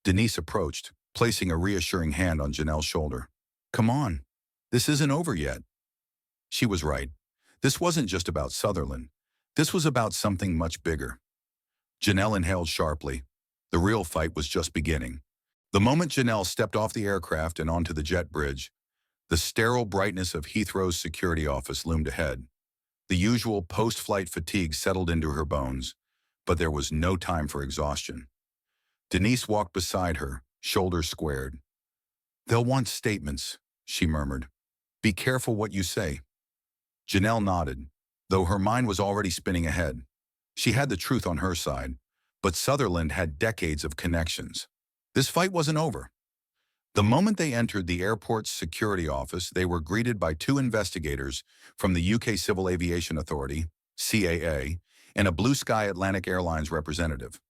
Denise approached, placing a reassuring hand on Janelle's shoulder. "Come on, this isn't over yet." She was right. This wasn't just about Sutherland. This was about something much bigger. Janelle inhaled sharply. The real fight was just beginning. The moment Janelle stepped off the aircraft and onto the jet bridge, the sterile brightness of Heathrow's security office loomed ahead. The usual post-flight fatigue settled into her bones, but there was no time for exhaustion. Denise walked beside her, shoulders squared. "They'll want statements," she murmured. "Be careful what you say." Janelle nodded, though her mind was already spinning ahead. She had the truth on her side, but Sutherland had decades of connections. This fight wasn't over. The moment they entered the airport's security office, they were greeted by two investigators from the UK Civil Aviation Authority, CAA, and a Blue Sky Atlantic Airlines representative.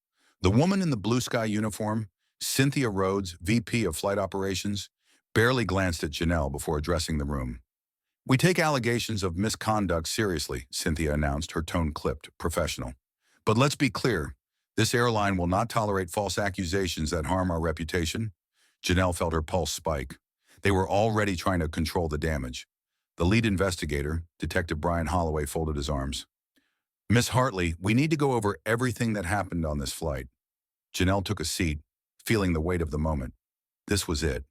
The woman in the Blue Sky uniform, Cynthia Rhodes, VP of Flight Operations, barely glanced at Janelle before addressing the room. "We take allegations of misconduct seriously," Cynthia announced, her tone clipped, professional. "But let's be clear, this airline will not tolerate false accusations that harm our reputation." Janelle felt her pulse spike. They were already trying to control the damage. The lead investigator, Detective Brian Holloway, folded his arms. "Miss Hartley, we need to go over everything that happened on this flight." Janelle took a seat, feeling the weight of the moment. This was it.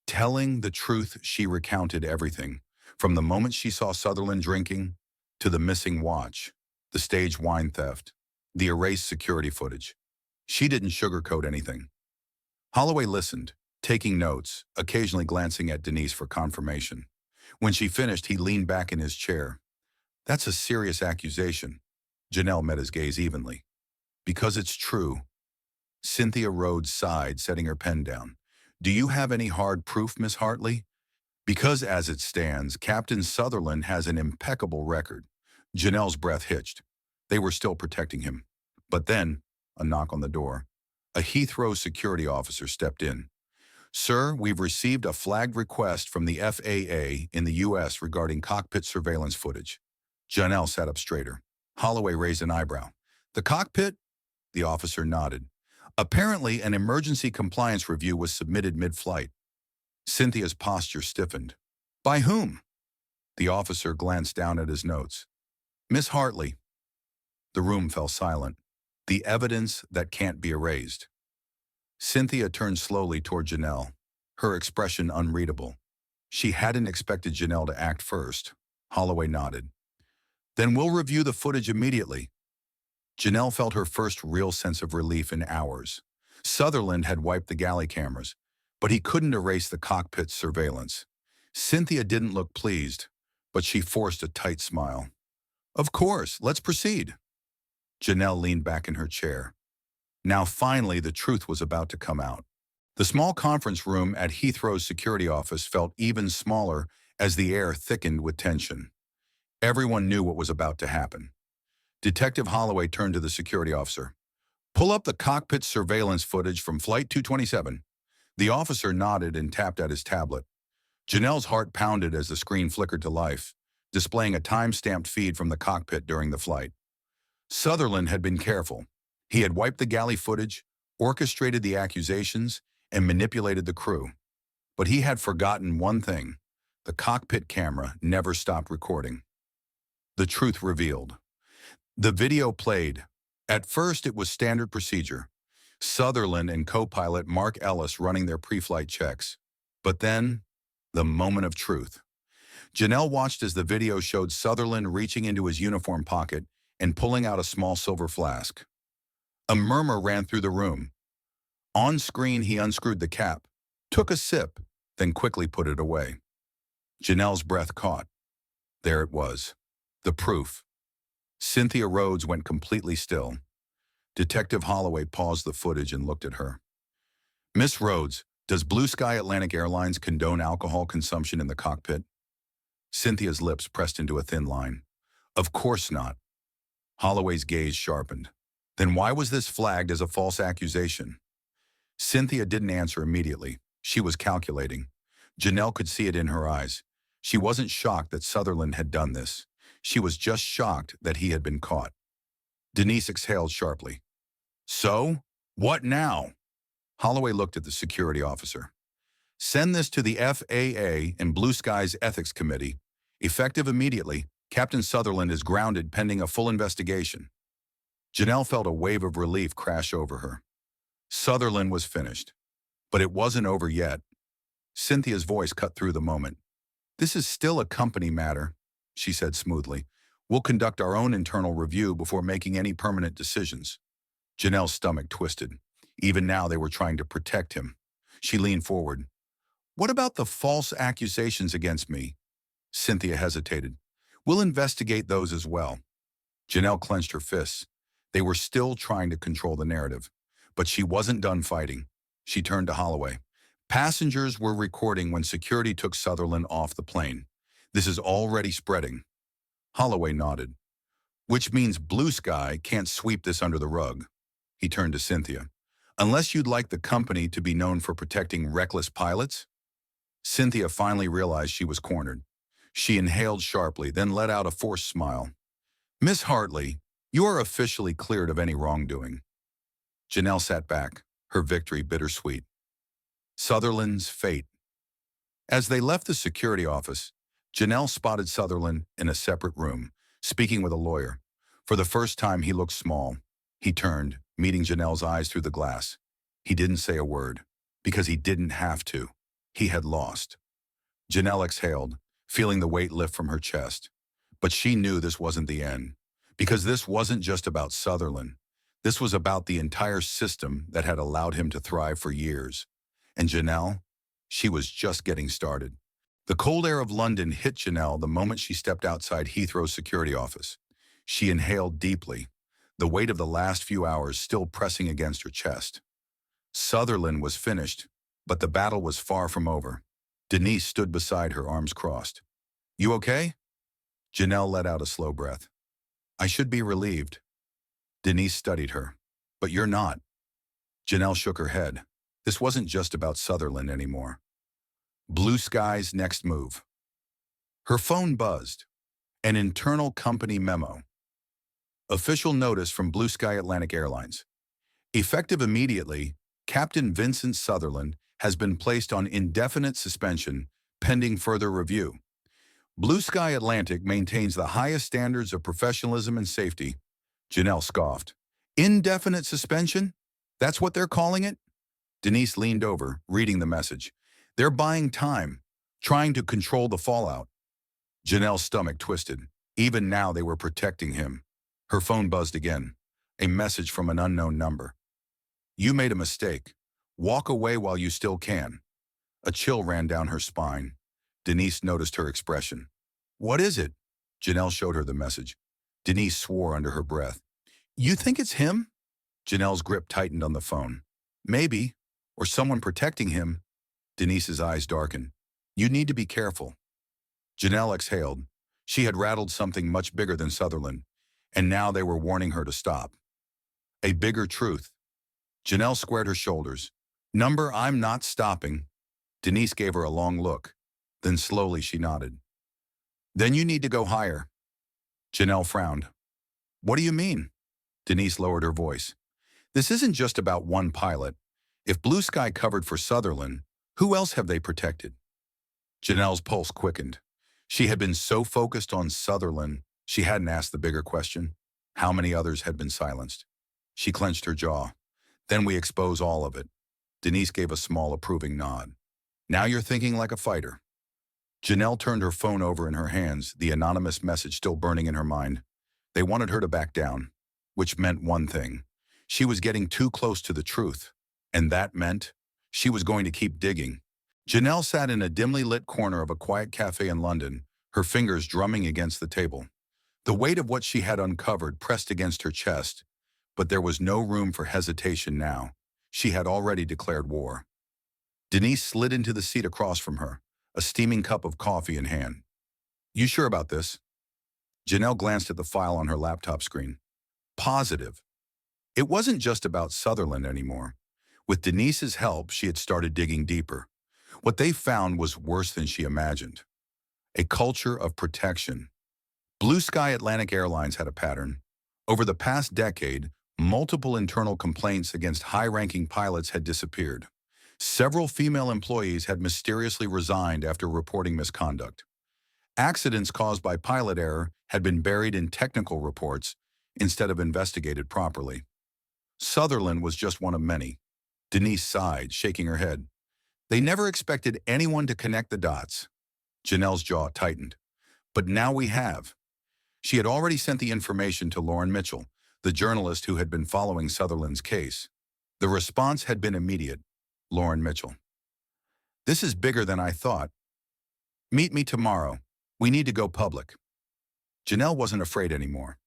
Telling the truth, she recounted everything, from the moment she saw Sutherland drinking, to the missing watch, the staged wine theft, the erased security footage. She didn't sugarcoat anything. Holloway listened, taking notes, occasionally glancing at Denise for confirmation. When she finished, he leaned back in his chair. "That's a serious accusation." Janelle met his gaze evenly. "Because it's true." Cynthia Rhodes sighed, setting her pen down. "Do you have any hard proof, Miss Hartley?" "Because as it stands, Captain Sutherland has an impeccable record." Janelle's breath hitched. They were still protecting him. But then, a knock on the door. A Heathrow security officer stepped in. "Sir, we've received a flagged request from the FAA in the U.S. regarding cockpit surveillance footage." Janelle sat up straighter. Holloway raised an eyebrow. "The cockpit?" The officer nodded. "Apparently, an emergency compliance review was submitted mid-flight." Cynthia's posture stiffened. "By whom?" The officer glanced down at his notes. "Miss Hartley." The room fell silent. The evidence that can't be erased. Cynthia turned slowly toward Janelle, her expression unreadable. She hadn't expected Janelle to act first. Holloway nodded. Then we'll review the footage immediately. Janelle felt her first real sense of relief in hours. Sutherland had wiped the galley cameras, but he couldn't erase the cockpit's surveillance. Cynthia didn't look pleased, but she forced a tight smile. Of course, let's proceed. Janelle leaned back in her chair. Now finally the truth was about to come out. The small conference room at Heathrow's security office felt even smaller as the air thickened with tension. Everyone knew what was about to happen. Detective Holloway turned to the security officer. Pull up the cockpit surveillance footage from Flight 227. The officer nodded and tapped at his tablet. Janelle's heart pounded as the screen flickered to life, displaying a time-stamped feed from the cockpit during the flight. Sutherland had been careful. He had wiped the galley footage, orchestrated the accusations, and manipulated the crew. But he had forgotten one thing. The cockpit camera never stopped recording. The truth revealed. The video played. At first, it was standard procedure. Sutherland and co-pilot Mark Ellis running their pre-flight checks. But then, the moment of truth. Janelle watched as the video showed Sutherland reaching into his uniform pocket and pulling out a small silver flask. A murmur ran through the room. On screen, he unscrewed the cap, took a sip, then quickly put it away. Janelle's breath caught. There it was. The proof. Cynthia Rhodes went completely still. Detective Holloway paused the footage and looked at her. Miss Rhodes, does Blue Sky Atlantic Airlines condone alcohol consumption in the cockpit? Cynthia's lips pressed into a thin line. Of course not. Holloway's gaze sharpened. Then why was this flagged as a false accusation? Cynthia didn't answer immediately. She was calculating. Janelle could see it in her eyes. She wasn't shocked that Sutherland had done this. She was just shocked that he had been caught. Denise exhaled sharply. So, what now? Holloway looked at the security officer. Send this to the FAA and Blue Sky's Ethics Committee. Effective immediately, Captain Sutherland is grounded pending a full investigation. Janelle felt a wave of relief crash over her. Sutherland was finished. But it wasn't over yet. Cynthia's voice cut through the moment. This is still a company matter, she said smoothly. We'll conduct our own internal review before making any permanent decisions. Janelle's stomach twisted. Even now they were trying to protect him. She leaned forward. What about the false accusations against me? Cynthia hesitated. We'll investigate those as well. Janelle clenched her fists. They were still trying to control the narrative. But she wasn't done fighting. She turned to Holloway. Passengers were recording when security took Sutherland off the plane. This is already spreading. Holloway nodded. Which means Blue Sky can't sweep this under the rug. He turned to Cynthia. Unless you'd like the company to be known for protecting reckless pilots? Cynthia finally realized she was cornered. She inhaled sharply, then let out a forced smile. Miss Hartley, you are officially cleared of any wrongdoing. Janelle sat back, her victory bittersweet. Sutherland's fate. As they left the security office, Janelle spotted Sutherland in a separate room, speaking with a lawyer. For the first time, he looked small. He turned, meeting Janelle's eyes through the glass. He didn't say a word, because he didn't have to. He had lost. Janelle exhaled, feeling the weight lift from her chest. But she knew this wasn't the end, because this wasn't just about Sutherland. This was about the entire system that had allowed him to thrive for years. And Janelle, she was just getting started. The cold air of London hit Janelle the moment she stepped outside Heathrow's security office. She inhaled deeply, the weight of the last few hours still pressing against her chest. Sutherland was finished, but the battle was far from over. Denise stood beside her, arms crossed. You okay? Janelle let out a slow breath. I should be relieved. Denise studied her. But you're not. Janelle shook her head. This wasn't just about Sutherland anymore. Blue Sky's next move. Her phone buzzed. An internal company memo. Official notice from Blue Sky Atlantic Airlines. Effective immediately, Captain Vincent Sutherland has been placed on indefinite suspension pending further review. Blue Sky Atlantic maintains the highest standards of professionalism and safety. Janelle scoffed. Indefinite suspension? That's what they're calling it? Denise leaned over, reading the message. They're buying time, trying to control the fallout. Janelle's stomach twisted. Even now they were protecting him. Her phone buzzed again. A message from an unknown number. You made a mistake. Walk away while you still can. A chill ran down her spine. Denise noticed her expression. What is it? Janelle showed her the message. Denise swore under her breath. You think it's him? Janelle's grip tightened on the phone. Maybe. Or someone protecting him. Denise's eyes darkened. You need to be careful. Janelle exhaled. She had rattled something much bigger than Sutherland, and now they were warning her to stop. A bigger truth. Janelle squared her shoulders. Number, I'm not stopping. Denise gave her a long look. Then slowly she nodded. Then you need to go higher. Janelle frowned. What do you mean? Denise lowered her voice. This isn't just about one pilot. If Blue Sky covered for Sutherland, who else have they protected? Janelle's pulse quickened. She had been so focused on Sutherland, she hadn't asked the bigger question. How many others had been silenced? She clenched her jaw. Then we expose all of it. Denise gave a small approving nod. Now you're thinking like a fighter. Janelle turned her phone over in her hands, the anonymous message still burning in her mind. They wanted her to back down, which meant one thing. She was getting too close to the truth, and that meant she was going to keep digging. Janelle sat in a dimly lit corner of a quiet cafe in London, her fingers drumming against the table. The weight of what she had uncovered pressed against her chest, but there was no room for hesitation now. She had already declared war. Denise slid into the seat across from her, a steaming cup of coffee in hand. You sure about this? Janelle glanced at the file on her laptop screen. Positive. It wasn't just about Sutherland anymore. With Denise's help, she had started digging deeper. What they found was worse than she imagined. A culture of protection. Blue Sky Atlantic Airlines had a pattern. Over the past decade, multiple internal complaints against high-ranking pilots had disappeared. Several female employees had mysteriously resigned after reporting misconduct. Accidents caused by pilot error had been buried in technical reports instead of investigated properly. Sutherland was just one of many. Denise sighed, shaking her head. They never expected anyone to connect the dots. Janelle's jaw tightened. But now we have. She had already sent the information to Lauren Mitchell, the journalist who had been following Sutherland's case. The response had been immediate. Lauren Mitchell. This is bigger than I thought. Meet me tomorrow. We need to go public. Janelle wasn't afraid anymore.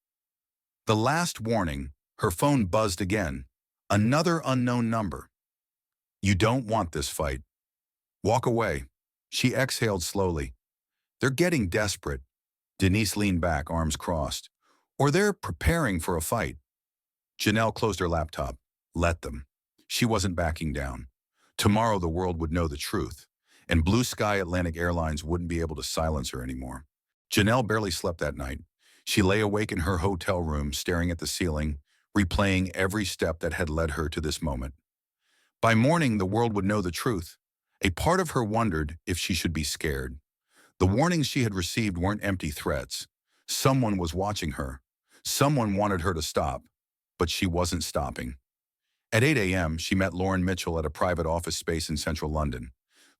The last warning, her phone buzzed again. Another unknown number. You don't want this fight. Walk away. She exhaled slowly. They're getting desperate. Denise leaned back, arms crossed. Or they're preparing for a fight. Janelle closed her laptop. Let them. She wasn't backing down. Tomorrow the world would know the truth, and Blue Sky Atlantic Airlines wouldn't be able to silence her anymore. Janelle barely slept that night. She lay awake in her hotel room, staring at the ceiling, replaying every step that had led her to this moment. By morning, the world would know the truth. A part of her wondered if she should be scared. The warnings she had received weren't empty threats. Someone was watching her. Someone wanted her to stop, but she wasn't stopping. At 8 a.m., she met Lauren Mitchell at a private office space in central London.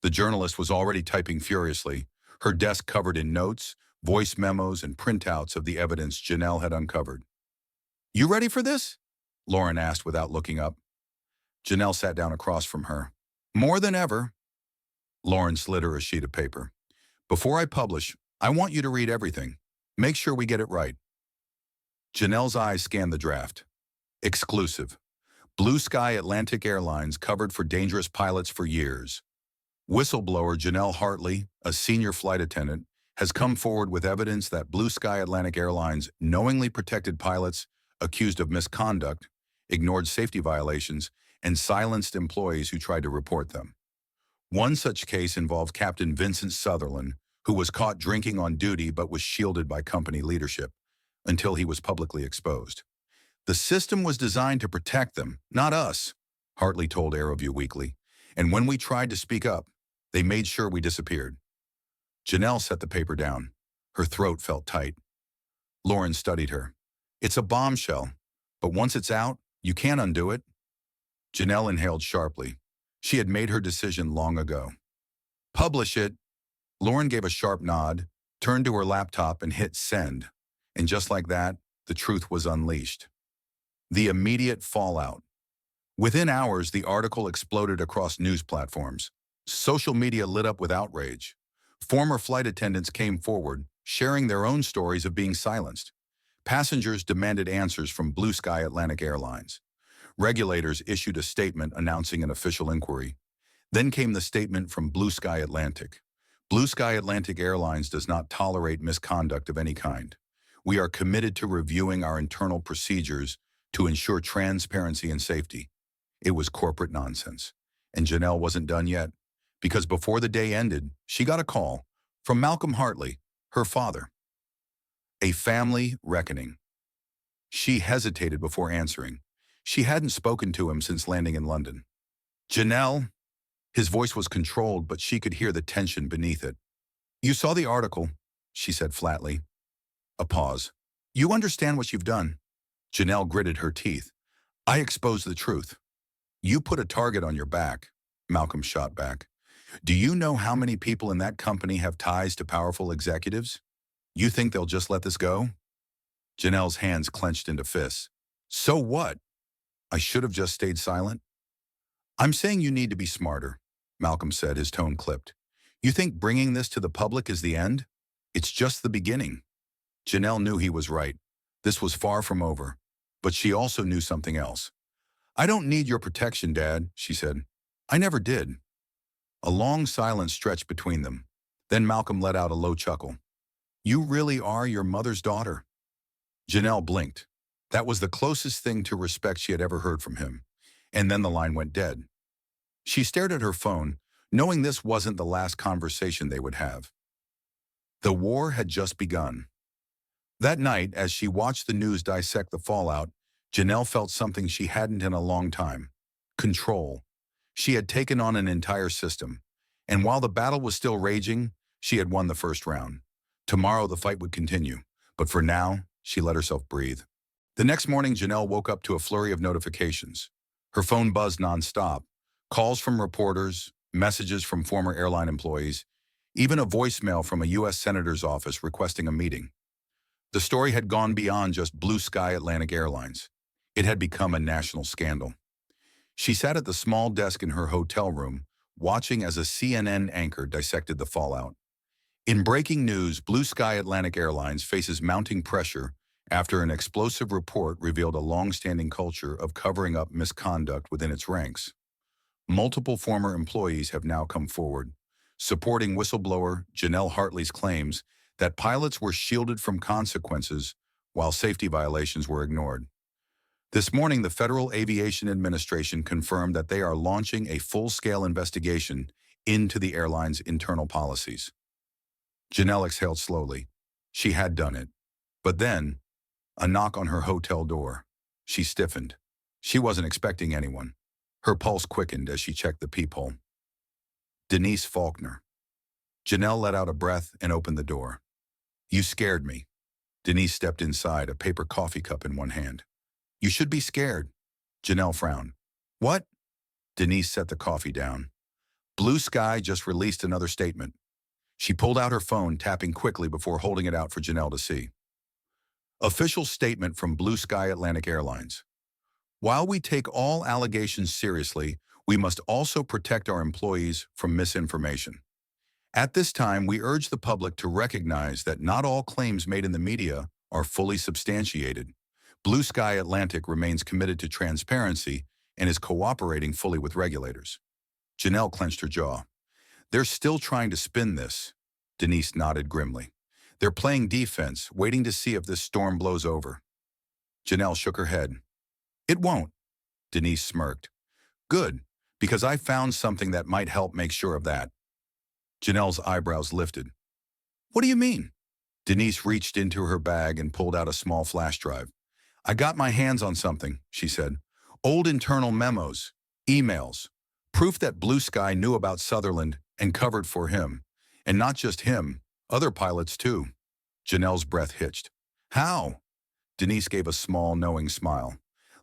The journalist was already typing furiously, her desk covered in notes, voice memos, and printouts of the evidence Janelle had uncovered. You ready for this? Lauren asked without looking up. Janelle sat down across from her. More than ever. Lauren slid her a sheet of paper. Before I publish, I want you to read everything. Make sure we get it right. Janelle's eyes scanned the draft. Exclusive. Blue Sky Atlantic Airlines covered for dangerous pilots for years. Whistleblower Janelle Hartley, a senior flight attendant, has come forward with evidence that Blue Sky Atlantic Airlines knowingly protected pilots accused of misconduct, ignored safety violations, and silenced employees who tried to report them. One such case involved Captain Vincent Sutherland, who was caught drinking on duty but was shielded by company leadership until he was publicly exposed. The system was designed to protect them, not us, Hartley told AeroView Weekly, and when we tried to speak up, they made sure we disappeared. Janelle set the paper down. Her throat felt tight. Lauren studied her. It's a bombshell, but once it's out, you can't undo it. Janelle inhaled sharply. She had made her decision long ago. Publish it. Lauren gave a sharp nod, turned to her laptop and hit send. And just like that, the truth was unleashed. The immediate fallout. Within hours, the article exploded across news platforms. Social media lit up with outrage. Former flight attendants came forward, sharing their own stories of being silenced. Passengers demanded answers from Blue Sky Atlantic Airlines. Regulators issued a statement announcing an official inquiry. Then came the statement from Blue Sky Atlantic. Blue Sky Atlantic Airlines does not tolerate misconduct of any kind. We are committed to reviewing our internal procedures to ensure transparency and safety. It was corporate nonsense. And Janelle wasn't done yet, because before the day ended, she got a call from Malcolm Hartley, her father. A family reckoning. She hesitated before answering. She hadn't spoken to him since landing in London. Janelle? His voice was controlled, but she could hear the tension beneath it. You saw the article, she said flatly. A pause. You understand what you've done? Janelle gritted her teeth. I exposed the truth. You put a target on your back, Malcolm shot back. Do you know how many people in that company have ties to powerful executives? You think they'll just let this go? Janelle's hands clenched into fists. So what? I should have just stayed silent. I'm saying you need to be smarter, Malcolm said, his tone clipped. You think bringing this to the public is the end? It's just the beginning. Janelle knew he was right. This was far from over. But she also knew something else. I don't need your protection, Dad, she said. I never did. A long silence stretched between them. Then Malcolm let out a low chuckle. You really are your mother's daughter. Janelle blinked. That was the closest thing to respect she had ever heard from him. And then the line went dead. She stared at her phone, knowing this wasn't the last conversation they would have. The war had just begun. That night, as she watched the news dissect the fallout, Janelle felt something she hadn't in a long time. Control. She had taken on an entire system. And while the battle was still raging, she had won the first round. Tomorrow the fight would continue. But for now, she let herself breathe. The next morning, Janelle woke up to a flurry of notifications. Her phone buzzed nonstop. Calls from reporters, messages from former airline employees, even a voicemail from a U.S. senator's office requesting a meeting. The story had gone beyond just Blue Sky Atlantic Airlines. It had become a national scandal. She sat at the small desk in her hotel room, watching as a CNN anchor dissected the fallout. In breaking news, Blue Sky Atlantic Airlines faces mounting pressure after an explosive report revealed a long-standing culture of covering up misconduct within its ranks. Multiple former employees have now come forward, supporting whistleblower Janelle Hartley's claims that pilots were shielded from consequences while safety violations were ignored. This morning, the Federal Aviation Administration confirmed that they are launching a full-scale investigation into the airline's internal policies. Janelle exhaled slowly. She had done it. But then, a knock on her hotel door. She stiffened. She wasn't expecting anyone. Her pulse quickened as she checked the peephole. Denise Faulkner. Janelle let out a breath and opened the door. You scared me. Denise stepped inside, a paper coffee cup in one hand. You should be scared. Janelle frowned. What? Denise set the coffee down. Blue Sky just released another statement. She pulled out her phone, tapping quickly before holding it out for Janelle to see. Official statement from Blue Sky Atlantic Airlines. While we take all allegations seriously, we must also protect our employees from misinformation. At this time, we urge the public to recognize that not all claims made in the media are fully substantiated. Blue Sky Atlantic remains committed to transparency and is cooperating fully with regulators. Janelle clenched her jaw. They're still trying to spin this. Denise nodded grimly. They're playing defense, waiting to see if this storm blows over. Janelle shook her head. It won't. Denise smirked. Good, because I found something that might help make sure of that. Janelle's eyebrows lifted. What do you mean? Denise reached into her bag and pulled out a small flash drive. I got my hands on something, she said. Old internal memos, emails, proof that Blue Sky knew about Sutherland and covered for him. And not just him, other pilots too. Janelle's breath hitched. How? Denise gave a small, knowing smile.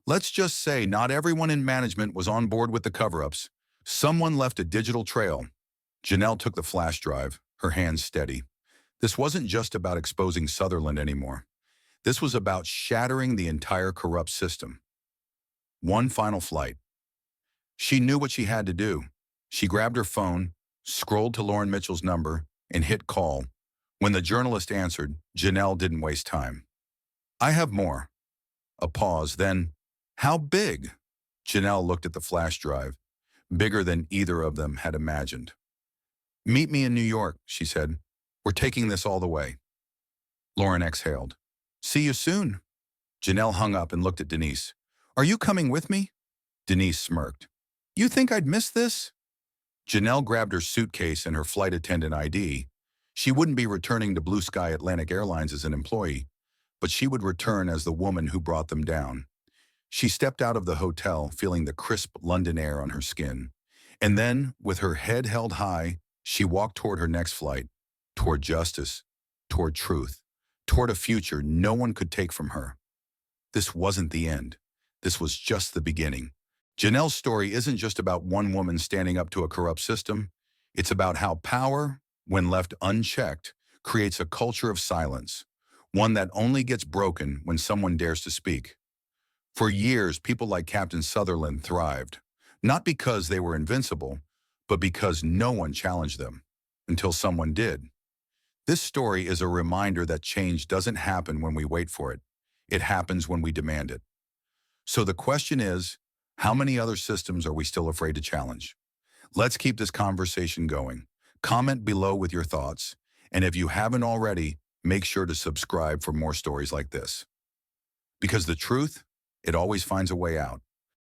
Let's just say not everyone in management was on board with the cover-ups. Someone left a digital trail. Janelle took the flash drive, her hands steady. This wasn't just about exposing Sutherland anymore. This was about shattering the entire corrupt system. One final flight. She knew what she had to do. She grabbed her phone, scrolled to Lauren Mitchell's number, and hit call. When the journalist answered, Janelle didn't waste time. I have more. A pause, then, how big? Janelle looked at the flash drive, bigger than either of them had imagined. Meet me in New York, she said. We're taking this all the way. Lauren exhaled. See you soon. Janelle hung up and looked at Denise. Are you coming with me? Denise smirked. You think I'd miss this? Janelle grabbed her suitcase and her flight attendant ID. She wouldn't be returning to Blue Sky Atlantic Airlines as an employee, but she would return as the woman who brought them down. She stepped out of the hotel, feeling the crisp London air on her skin. And then, with her head held high, she walked toward her next flight, toward justice, toward truth, toward a future no one could take from her. This wasn't the end. This was just the beginning. Janelle's story isn't just about one woman standing up to a corrupt system. It's about how power, when left unchecked, creates a culture of silence, one that only gets broken when someone dares to speak. For years, people like Captain Sutherland thrived, not because they were invincible, but because no one challenged them, until someone did. This story is a reminder that change doesn't happen when we wait for it. It happens when we demand it. So the question is, how many other systems are we still afraid to challenge? Let's keep this conversation going. Comment below with your thoughts, and if you haven't already, make sure to subscribe for more stories like this. Because the truth, it always finds a way out.